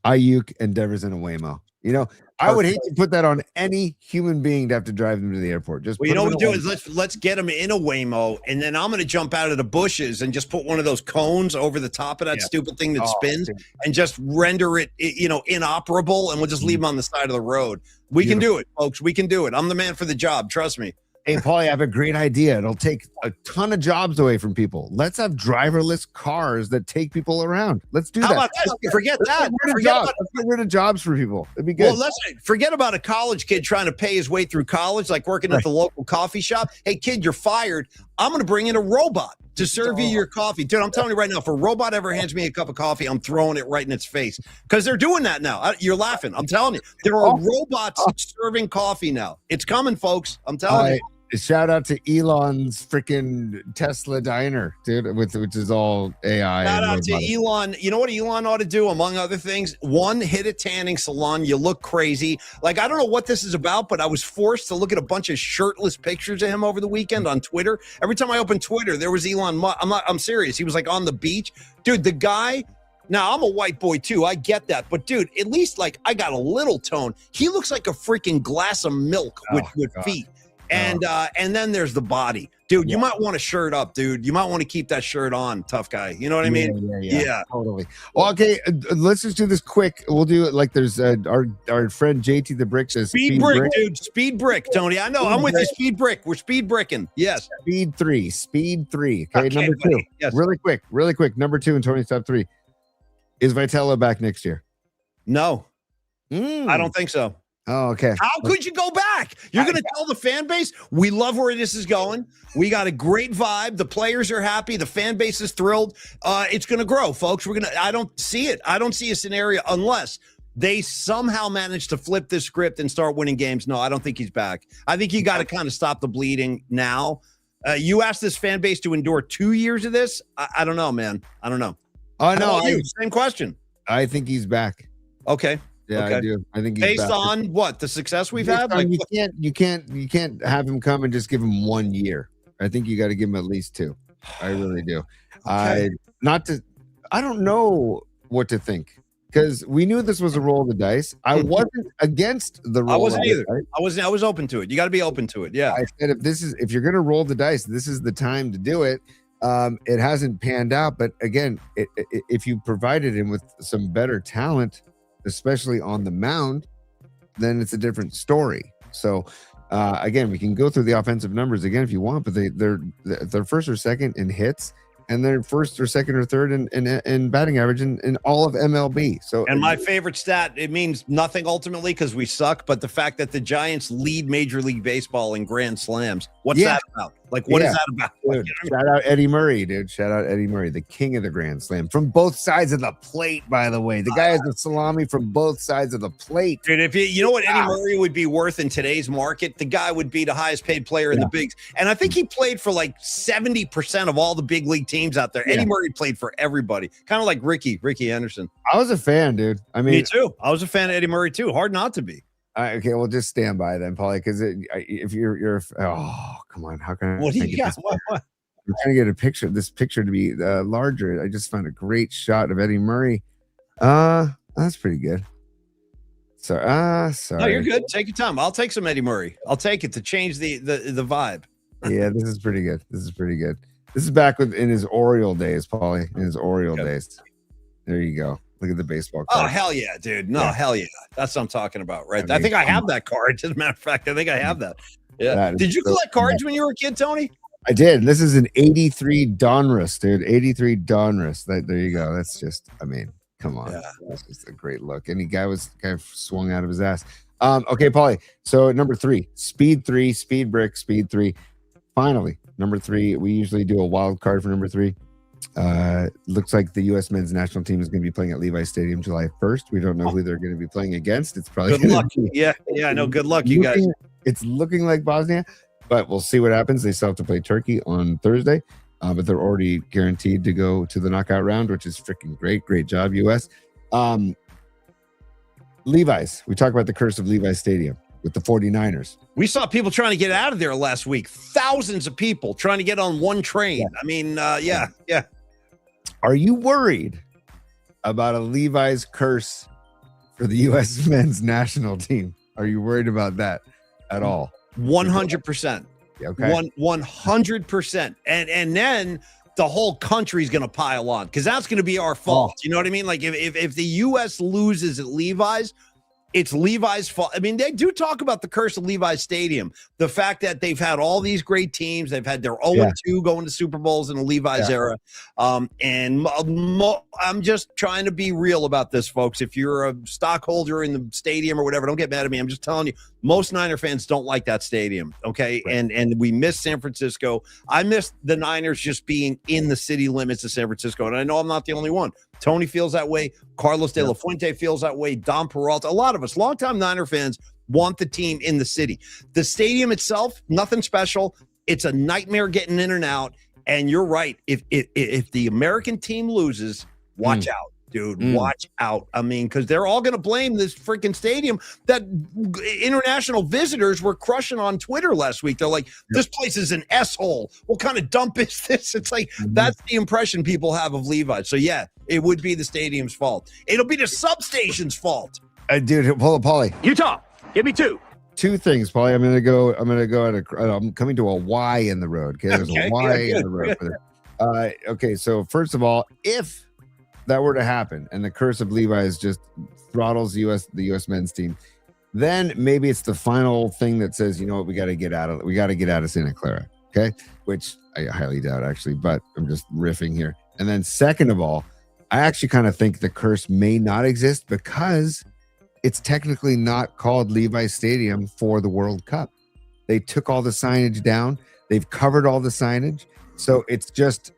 Ayuk and Devers in a Waymo. You know, I would hate to put that on any human being to have to drive them to the airport. Just well, you know what we do is let's get them in a Waymo, and then I'm going to jump out of the bushes and just put one of those cones over the top of that stupid thing that spins, and just render it, inoperable, and we'll just leave them on the side of the road. We can do it, folks. We can do it. I'm the man for the job. Trust me. Hey, Paulie, I have a great idea. It'll take a ton of jobs away from people. Let's have driverless cars that take people around. Let's do that. How about that? Forget that. Let's get rid of jobs for people. It'd be good. Well, let's forget about a college kid trying to pay his way through college, like working at the local coffee shop. Hey, kid, you're fired. I'm going to bring in a robot to serve you your coffee. Dude, I'm telling you right now, if a robot ever hands me a cup of coffee, I'm throwing it right in its face, because they're doing that now. You're laughing. I'm telling you. There are robots serving coffee now. It's coming, folks. I'm telling you. Shout out to Elon's freaking Tesla diner, dude, which is all AI. Shout out to Elon. You know what Elon ought to do, among other things? One, hit a tanning salon. You look crazy. Like, I don't know what this is about, but I was forced to look at a bunch of shirtless pictures of him over the weekend on Twitter. Every time I opened Twitter, there was Elon Musk. I'm serious. He was like on the beach. Dude, the guy. Now, I'm a white boy too. I get that. But dude, at least like I got a little tone. He looks like a freaking glass of milk with feet. And then there's the body, dude. You might want to shirt up, dude. You might want to keep that shirt on, tough guy. You know what I mean? Yeah, totally. Well, okay, let's just do this quick. We'll do it like there's our friend JT the Brick says speed brick, dude. Speed brick, Tony. I know. I'm with you. Speed brick. We're speed bricking. Yes. Speed three. Okay, number two. Yes. Really quick. Number two in Tony's top three. Is Vitello back next year? No, I don't think so. Oh, okay. How could you go back? You're going to tell the fan base, we love where this is going. We got a great vibe. The players are happy. The fan base is thrilled. It's going to grow, folks. I don't see it. I don't see a scenario unless they somehow manage to flip this script and start winning games. No, I don't think he's back. I think you got to kind of stop the bleeding now. You asked this fan base to endure 2 years of this? I don't know, man. I don't know. Oh, no. Same question. I think he's back. Okay. Yeah, okay. I do. I think he's based back. on what the success we've had. Like, you can't have him come and just give him 1 year. I think you got to give him at least 2. I really do. Okay. I don't know what to think, because we knew this was a roll of the dice. I wasn't against the roll. I wasn't either. Dice. I was open to it. You got to be open to it. Yeah. I said if you're gonna roll the dice, this is the time to do it. It hasn't panned out, but again, if you provided him with some better talent, especially on the mound, then it's a different story. So again, we can go through the offensive numbers again if you want, but they're first or second in hits, and they're first or second or third in batting average in all of MLB. So, and my favorite stat, it means nothing ultimately because we suck, but the fact that the Giants lead Major League Baseball in grand slams. What's that about? Like, what is that about? Dude, shout out Eddie Murray, dude. Shout out Eddie Murray, the king of the Grand Slam. From both sides of the plate, by the way. The guy has a salami from both sides of the plate. Dude, if you know what Eddie Murray would be worth in today's market, the guy would be the highest paid player in the bigs. And I think he played for like 70% of all the big league teams out there. Yeah. Eddie Murray played for everybody. Kind of like Ricky Anderson. I was a fan, dude. I mean, me too. I was a fan of Eddie Murray too. Hard not to be. Okay, well, just stand by then, Paulie, because if you're oh, come on, how can what do you got? What? I'm trying to get this picture to be larger. I just found a great shot of Eddie Murray. That's pretty good. Sorry. No, you're good. Take your time. I'll take some Eddie Murray. I'll take it to change the vibe. Yeah, this is pretty good. This is back in his Oriole days, Paulie. In his Oriole days. There you go. Look at the baseball card. Oh, hell yeah, dude. No, hell yeah. That's what I'm talking about, right? I think I have that card. As a matter of fact, I think I have that. Yeah. Did you collect cards when you were a kid, Tony? I did. This is an 83 Donruss, dude. 83 Donruss. There you go. That's just, I mean, come on. Yeah. That's just a great look. And the guy was kind of swung out of his ass. Okay, Paulie. So number 3, speed 3, speed brick, speed 3. Finally, number 3. We usually do a wild card for number 3. Looks like the U.S. men's national team is going to be playing at Levi's Stadium July 1st. We don't know who they're going to be playing against. It's probably good luck. Yeah, I know. Good luck, you guys. It's looking like Bosnia, but we'll see what happens. They still have to play Turkey on Thursday, but they're already guaranteed to go to the knockout round, which is freaking great. Great job, U.S. Levi's. We talk about the curse of Levi's Stadium with the 49ers. We saw people trying to get out of there last week. Thousands of people trying to get on one train. Yeah. I mean, yeah. Are you worried about a Levi's curse for the U.S. men's national team? Are you worried about that at all? 100%. Okay. 100%. And then the whole country's going to pile on because that's going to be our fault. You know what I mean? Like if the U.S. loses at Levi's, it's Levi's fault. I mean, they do talk about the curse of Levi's Stadium. The fact that they've had all these great teams. They've had their 0-2 going to Super Bowls in the Levi's era. And I'm just trying to be real about this, folks. If you're a stockholder in the stadium or whatever, don't get mad at me. I'm just telling you, most Niner fans don't like that stadium, okay? Right. And we miss San Francisco. I miss the Niners just being in the city limits of San Francisco. And I know I'm not the only one. Tony feels that way. Carlos De La Fuente feels that way. Don Peralta. A lot of us, longtime Niner fans, want the team in the city. The stadium itself, nothing special. It's a nightmare getting in and out. And you're right. If the American team loses, watch out, dude. Watch out. I mean, because they're all going to blame this freaking stadium that international visitors were crushing on Twitter last week. They're like, this place is an S-hole. What kind of dump is this? It's like, that's the impression people have of Levi. So, yeah, it would be the stadium's fault. It'll be the substation's fault. Dude, hold on, Paulie. Utah, give me 2. 2 things, Paulie. I'm coming to a Y in the road. Okay, there's a Y in the road. Okay, so first of all, if that were to happen and the curse of Levi's just throttles the U.S. men's team, then maybe it's the final thing that says, you know what, we got to get out of Santa Clara. Okay, which I highly doubt actually, but I'm just riffing here. And then second of all, I actually kind of think the curse may not exist because it's technically not called Levi's Stadium for the World Cup. They took all the signage down. They've covered all the signage. So it's just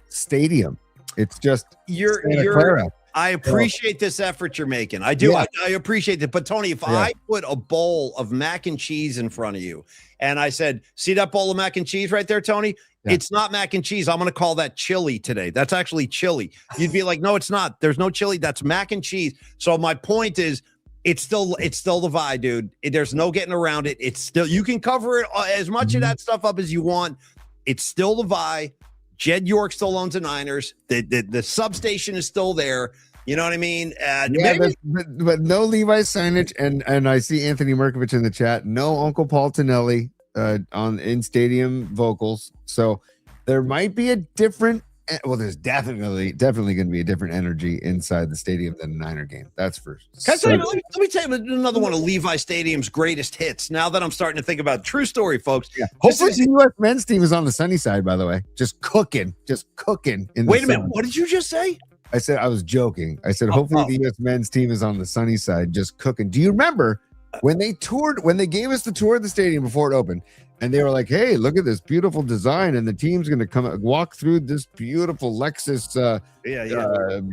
stadium. It's just Santa Clara. I appreciate this effort you're making. I do. Yeah. I appreciate it. But Tony, if I put a bowl of mac and cheese in front of you and I said, see that bowl of mac and cheese right there, Tony? Yeah. It's not mac and cheese. I'm going to call that chili today. That's actually chili. You'd be like, no, it's not. There's no chili. That's mac and cheese. So my point is, it's still the vibe, dude. There's no getting around it. It's still, you can cover it as much of that stuff up as you want. It's still the vibe. Jed York still owns the Niners. The substation is still there. You know what I mean? But no Levi's signage. And I see Anthony Merkovich in the chat. No Uncle Paul Tonelli in stadium vocals. So there might be a different. Well, there's definitely going to be a different energy inside the stadium than a Niner game. That's for sure. Let me tell you another one of Levi Stadium's greatest hits. Now that I'm starting to think about it. True story, folks. Yeah. Hopefully the U.S. men's team is on the sunny side, by the way. Just cooking. Wait a minute. What did you just say? I said I was joking. I said hopefully the U.S. men's team is on the sunny side, just cooking. Do you remember when they gave us the tour of the stadium before it opened? And they were like, hey, look at this beautiful design. And the team's going to walk through this beautiful Lexus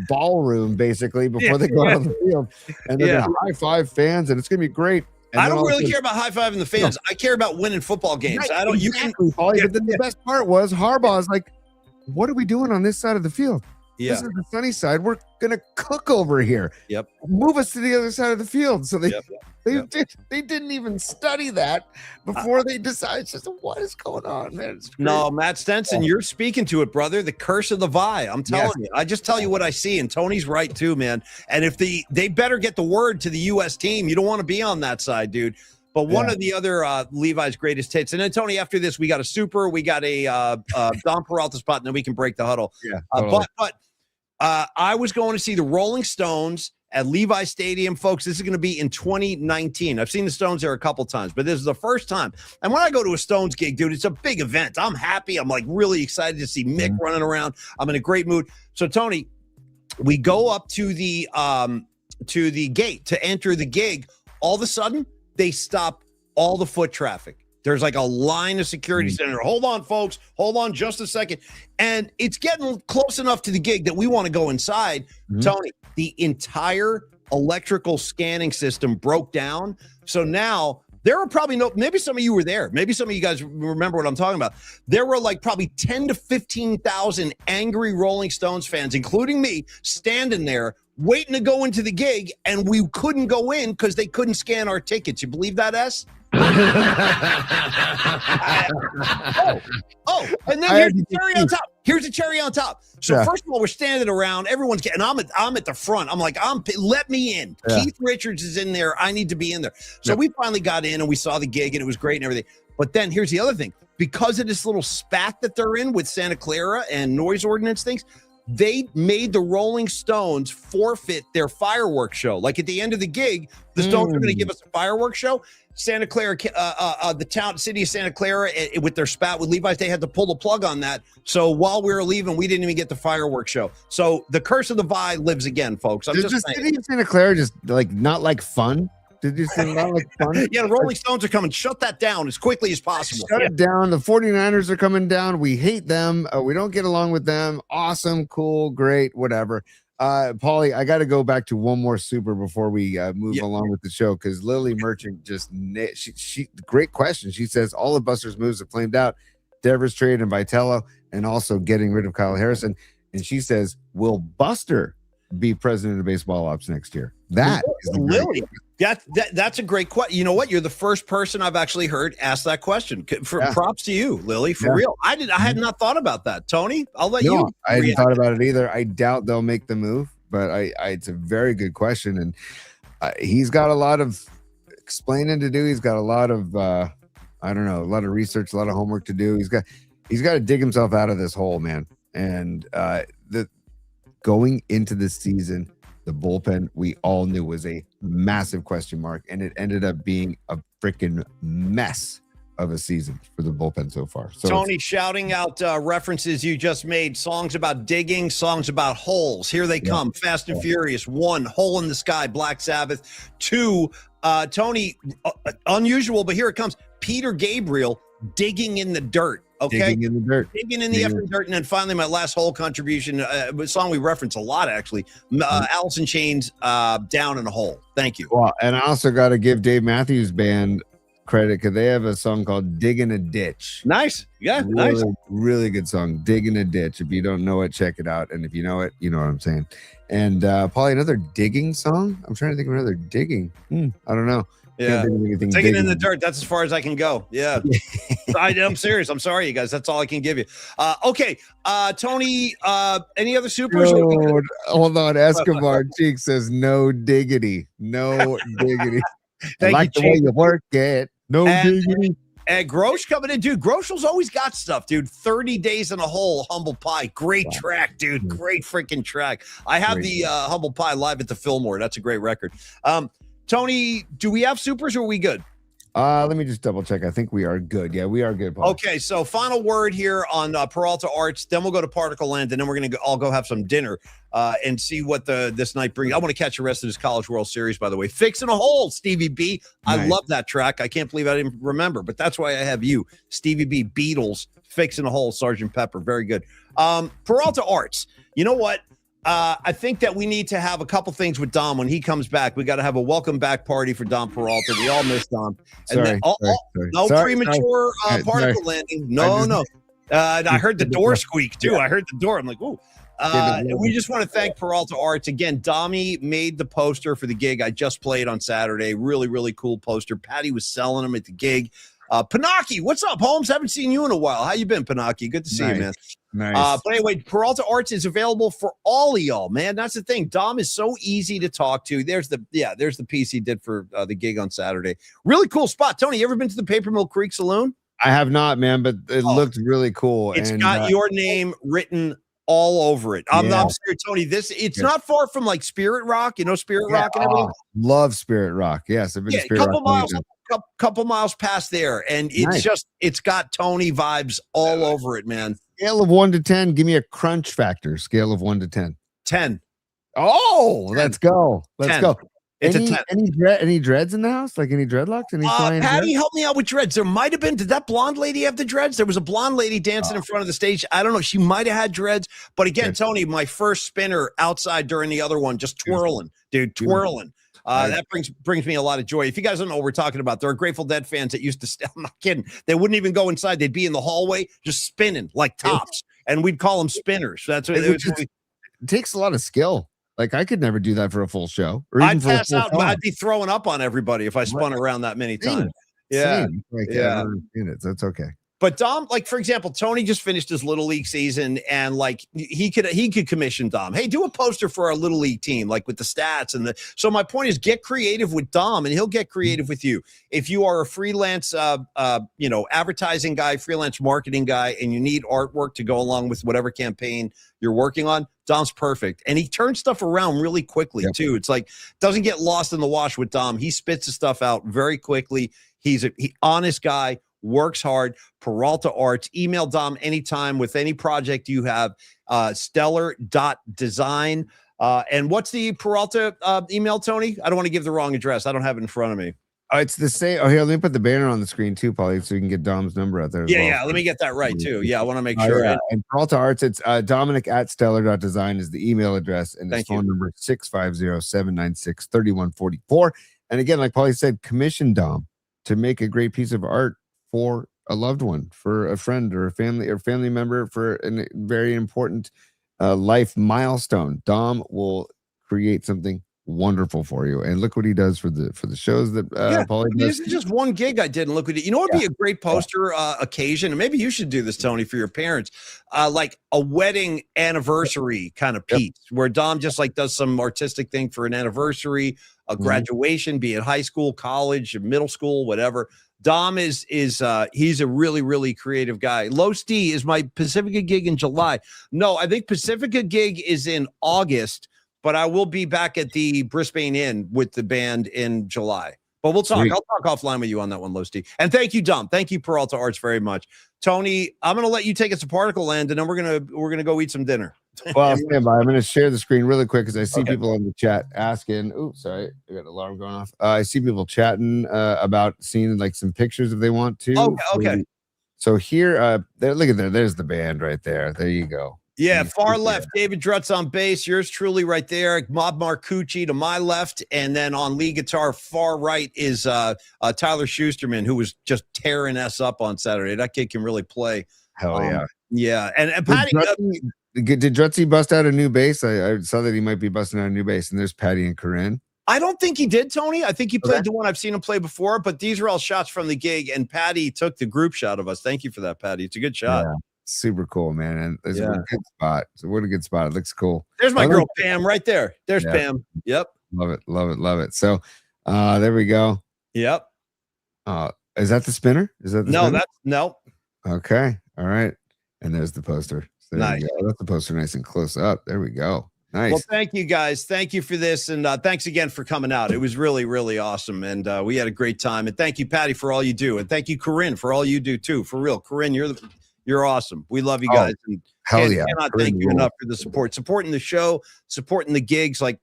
ballroom, basically, before they go out on the field. And they're going to high-five fans, and it's going to be great. And I don't really care about high-fiving the fans. No. I care about winning football games. Right, But then the best part was Harbaugh's like, what are we doing on this side of the field? This is the sunny side. We're gonna cook over here. Yep. Move us to the other side of the field. So they Yep. they didn't even study that before they decided. Just what is going on, man? It's crazy. No, Matt Stenson, you're speaking to it, brother. The curse of the Vi. I'm telling you. I just tell you what I see, and Tony's right too, man. And if they better get the word to the U.S. team, you don't want to be on that side, dude. But one of the other Levi's greatest hits, and then Tony, after this, we got a super, we got a Don Peralta spot, and then we can break the huddle. Yeah, totally. But I was going to see the Rolling Stones at Levi Stadium, folks. This is going to be in 2019. I've seen the Stones there a couple times, but this is the first time. And when I go to a Stones gig, dude, it's a big event. I'm happy. I'm like really excited to see Mick running around. I'm in a great mood. So Tony, we go up to the gate to enter the gig. All of a sudden, they stop all the foot traffic. There's like a line of security center. Hold on, folks. Hold on just a second. And it's getting close enough to the gig that we want to go inside. Tony, the entire electrical scanning system broke down. So now there are probably maybe some of you were there. Maybe some of you guys remember what I'm talking about. There were like probably 10 to 15,000 angry Rolling Stones fans, including me, standing there waiting to go into the gig, and we couldn't go in because they couldn't scan our tickets. You believe that, S? And then here's the cherry on top. Here's the cherry on top. So first of all, we're standing around. Everyone's getting. I'm at the front. I'm like, let me in. Keith Richards is in there. I need to be in there. So we finally got in and we saw the gig and it was great and everything. But then here's the other thing. Because of this little spat that they're in with Santa Clara and noise ordinance things, they made the Rolling Stones forfeit their fireworks show. Like at the end of the gig, the Stones are going to give us a fireworks show. Santa Clara, the city of Santa Clara, with their spat with Levi's, they had to pull the plug on that. So while we were leaving, we didn't even get the fireworks show. So the curse of the Vi lives again, folks. I'm Does just the saying. city of Santa Clara just like not like fun? Did you say not like fun? Yeah, the Rolling Stones are coming. Shut that down as quickly as possible. Shut it down. The 49ers are coming down. We hate them. We don't get along with them. Awesome, cool, great, whatever. Paulie, I got to go back to one more super before we move along with the show, because Lily Merchant just she great question. She says all of Buster's moves have flamed out. Devers trade and Vitello, and also getting rid of Kyle Harrison. And she says, will Buster be president of baseball ops next year? That is Lily. That's a great question. You know what? You're the first person I've actually heard ask that question. Props to you, Lily, for real. I had not thought about that. Tony, I'll let you. I hadn't thought about it either. I doubt they'll make the move, but it's a very good question, and he's got a lot of explaining to do. He's got a lot of a lot of research, a lot of homework to do. He's got to dig himself out of this hole, man. And the going into this season, the bullpen we all knew was a massive question mark, and it ended up being a freaking mess of a season for the bullpen so far. So Tony, shouting out references you just made, songs about digging, songs about holes. Here they come. Fast and Furious. 1, Hole in the Sky, Black Sabbath. 2, Tony, unusual, but here it comes. Peter Gabriel, Digging in the Dirt. Okay, digging in the dirt, digging in the effing dirt, and then finally my last whole contribution, a song we reference a lot actually. Alice in Chains, Down in a Hole. Thank you. Well, and I also got to give Dave Matthews Band credit because they have a song called "Digging a Ditch." Nice, yeah, really, nice, really good song. "Digging a Ditch." If you don't know it, check it out, and if you know it, you know what I'm saying. And probably another digging song. I'm trying to think of another digging. I don't know. Yeah, digging in the dirt. That's as far as I can go. Yeah, I'm serious. I'm sorry, you guys. That's all I can give you. Okay, Tony. Any other supers? Hold on. Escobar Cheek says no diggity, no diggity. I like the way you work it. No diggity. And Grosh coming in, dude. Groschel's always got stuff, dude. 30 Days in a Hole, Humble Pie. Great track, dude. Great freaking track. I have the Humble Pie live at the Fillmore. That's a great record. Tony, do we have supers or are we good? Let me just double check. I think we are good. Yeah, we are good, Paul. Okay, so final word here on Peralta Arts. Then we'll go to Particle Land, and then we're going to all go have some dinner and see what this night brings. I want to catch the rest of this College World Series, by the way. Fixing a Hole, Stevie B. Nice. I love that track. I can't believe I didn't remember, but that's why I have you. Stevie B, Beatles, Fixing a Hole, Sgt. Pepper. Very good. Peralta Arts. You know what? I think that we need to have a couple things with Dom when he comes back. We got to have a welcome back party for Dom Peralta. We all miss Dom. And no premature particle landing. No. I heard the door squeak too. I heard the door. I'm like, ooh. We just want to thank Peralta Arts again. Dommy made the poster for the gig I just played on Saturday. Really, really cool poster. Patty was selling them at the gig. Panaki, what's up, Holmes? Haven't seen you in a while. How you been, Panaki? Good to see you, man. Nice. But anyway, Peralta Arts is available for all of y'all, man. That's the thing. Dom is so easy to talk to. There's the piece he did for the gig on Saturday. Really cool spot. Tony, you ever been to the Paper Mill Creek Saloon? I have not, man, but it looked really cool. It's got your name written all over it. I'm serious, Tony. It's not far from like Spirit Rock, Spirit Rock and everything. Love Spirit Rock. Yes, I've been to Spirit Rock. Couple miles past there, and it's got Tony vibes all over it, man. Scale of 1 to 10. Give me a crunch factor. Scale of 1 to 10. 10. Oh, 10. Let's go. Let's go. It's a 10. Any dreads in the house? Like any dreadlocks? Patty, help me out with dreads. There might have been. Did that blonde lady have the dreads? There was a blonde lady dancing in front of the stage. I don't know. She might have had dreads. But again, Tony, my first spinner outside during the other one, just twirling, dude, twirling. That brings me a lot of joy. If you guys don't know what we're talking about, there are Grateful Dead fans that used to, I'm not kidding, they wouldn't even go inside. They'd be in the hallway just spinning like tops, and we'd call them spinners. That's what it takes a lot of skill. Like I could never do that for a full show. Or I'd pass out. I'd be throwing up on everybody if I spun around that many times. Yeah. That's okay. But Dom, like for example, Tony just finished his little league season, and like he could commission Dom. Hey, do a poster for our little league team, like with the stats and the. So my point is, get creative with Dom, and he'll get creative with you. If you are a freelance, advertising guy, freelance marketing guy, and you need artwork to go along with whatever campaign you're working on, Dom's perfect, and he turns stuff around really quickly too. It's like doesn't get lost in the wash with Dom. He spits the stuff out very quickly. He's an honest guy. Works hard. Peralta Arts. Email Dom anytime with any project you have. Stellar.design. And what's the Peralta email, Tony? I don't want to give the wrong address. I don't have it in front of me. It's the same. Oh, here, let me put the banner on the screen too, Paulie, so we can get Dom's number out there. Yeah. Let me get that right too. Yeah, I want to make sure. And Peralta Arts, it's Dominic@stellar.design is the email address, and his phone number 650-796-3144. And again, like Paulie said, commission Dom to make a great piece of art for a loved one, for a friend or a family member, for a very important life milestone. Dom will create something wonderful for you, and look what he does for the shows that Paulie does. This is just one gig I did, and look what you know. It'd be a great poster occasion, and maybe you should do this, Tony, for your parents, like a wedding anniversary kind of piece where Dom just like does some artistic thing for an anniversary, a graduation, be it high school, college, middle school, whatever. Dom is he's a really, really creative guy. Los D is my Pacifica gig in July. No, I think Pacifica gig is in August, but I will be back at the Brisbane Inn with the band in July. But we'll talk. Sweet. I'll talk offline with you on that one, Los D. And thank you, Dom. Thank you, Peralta Arts, very much. Tony, I'm gonna let you take us to Particle Land, and then we're gonna go eat some dinner. Well, stand by. I'm going to share the screen really quick because I see people in the chat asking. Oh, sorry, I got an alarm going off. I see people chatting about seeing like some pictures if they want to. Okay. So here, look at there. There's the band right there. There you go. Yeah, far left, David Drutz on bass. Yours truly right there. Mob Marcucci to my left, and then on lead guitar, far right is Tyler Schusterman, who was just tearing us up on Saturday. That kid can really play. Hell yeah. Yeah, and Patty. Did Drutzy bust out a new bass? I saw that he might be busting out a new bass, and there's Patty and Corinne. I don't think he did, Tony. I think he played the one I've seen him play before, but these are all shots from the gig, and Patty took the group shot of us. Thank you for that, Patty. It's a good shot. Yeah, super cool, man. And it's a good spot. So what a good spot. It looks cool. There's my girl, Pam, right there. There's Pam. Yep. Love it, love it, love it. So there we go. Yep. Is that the spinner? Is that the spinner? No. Okay. All right. And there's the poster. There nice. That's the poster nice and close up. There we go. Nice. Well, thank you guys. Thank you for this. And thanks again for coming out. It was really, really awesome. And we had a great time. And thank you, Patty, for all you do. And thank you, Corinne, for all you do too. For real. Corinne, you're awesome. We love you guys. And hell yeah. Cannot thank you enough for the support. Supporting the show, supporting the gigs. Like,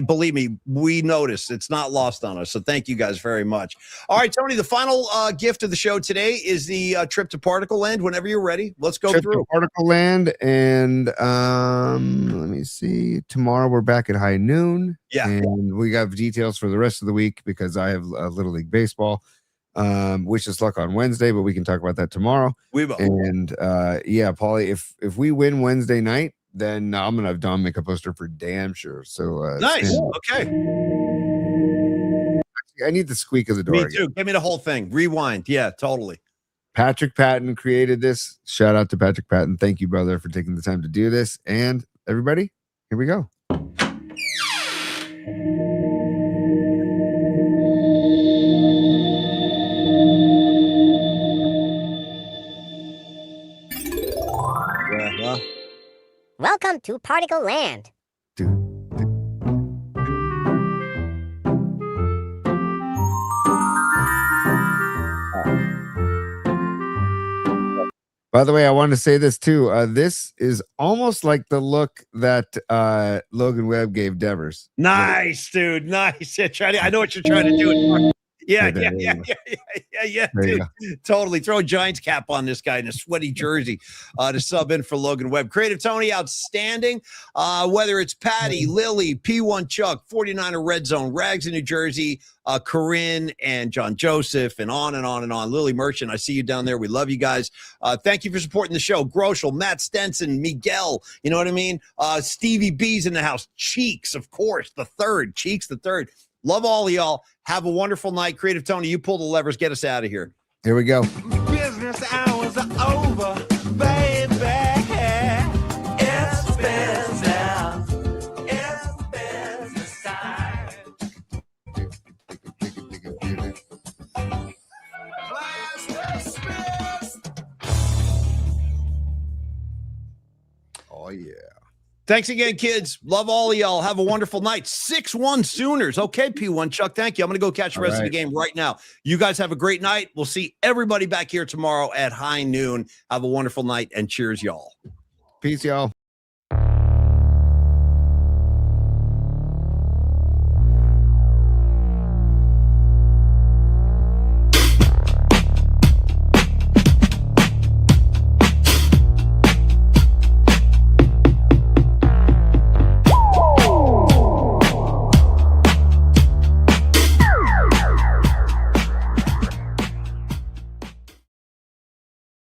believe me, we notice it's not lost on us. So thank you guys very much. All right, Tony, the final gift of the show today is the trip to Particle Land. Whenever you're ready, let's go through Particle Land. And let me see. Tomorrow we're back at high noon. Yeah. And we got details for the rest of the week because I have Little League Baseball. Wish us luck on Wednesday, but we can talk about that tomorrow. We will. And Paulie, if we win Wednesday night, then I'm gonna have Don make a poster for damn sure. So Nice. stand- Okay. I need the squeak of the door. Me again. too. Give me the whole thing. Rewind. Yeah, totally. Patrick Patton created this. Shout out to Patrick Patton. Thank you, brother, for taking the time to do this. And everybody, here we go. Yeah, well, Welcome to Particle Land. By the way, I wanted to say this too. This is almost like the look that Logan Webb gave Devers. nice, dude. Nice. Yeah, I know what you're trying to do. Yeah, There yeah, you yeah, There you dude. Totally. Throw a Giants cap on this guy in a sweaty jersey to sub in for Logan Webb. Creative Tony, outstanding. Whether it's Patty, Lily, P1 Chuck, 49er Red Zone, Rags in New Jersey, Corinne and John Joseph, and on and on and on. Lily Merchant, I see you down there. We love you guys. Thank you for supporting the show. Groschel, Matt Stenson, Miguel, you know what I mean? Stevie B's in the house. Cheeks, of course, the third. Cheeks, the third. Love all of y'all. Have a wonderful night. Creative Tony, you pull the levers. Get us out of here. Here we go. Business hours are over, baby. It's business. It's business time. Class dismissed. Oh yeah. Thanks again, kids. Love all of y'all. Have a wonderful night. 6-1 Sooners. Okay, P1 Chuck. Thank you. I'm going to go catch the rest of the game right now. You guys have a great night. We'll see everybody back here tomorrow at high noon. Have a wonderful night and cheers, y'all. Peace, y'all.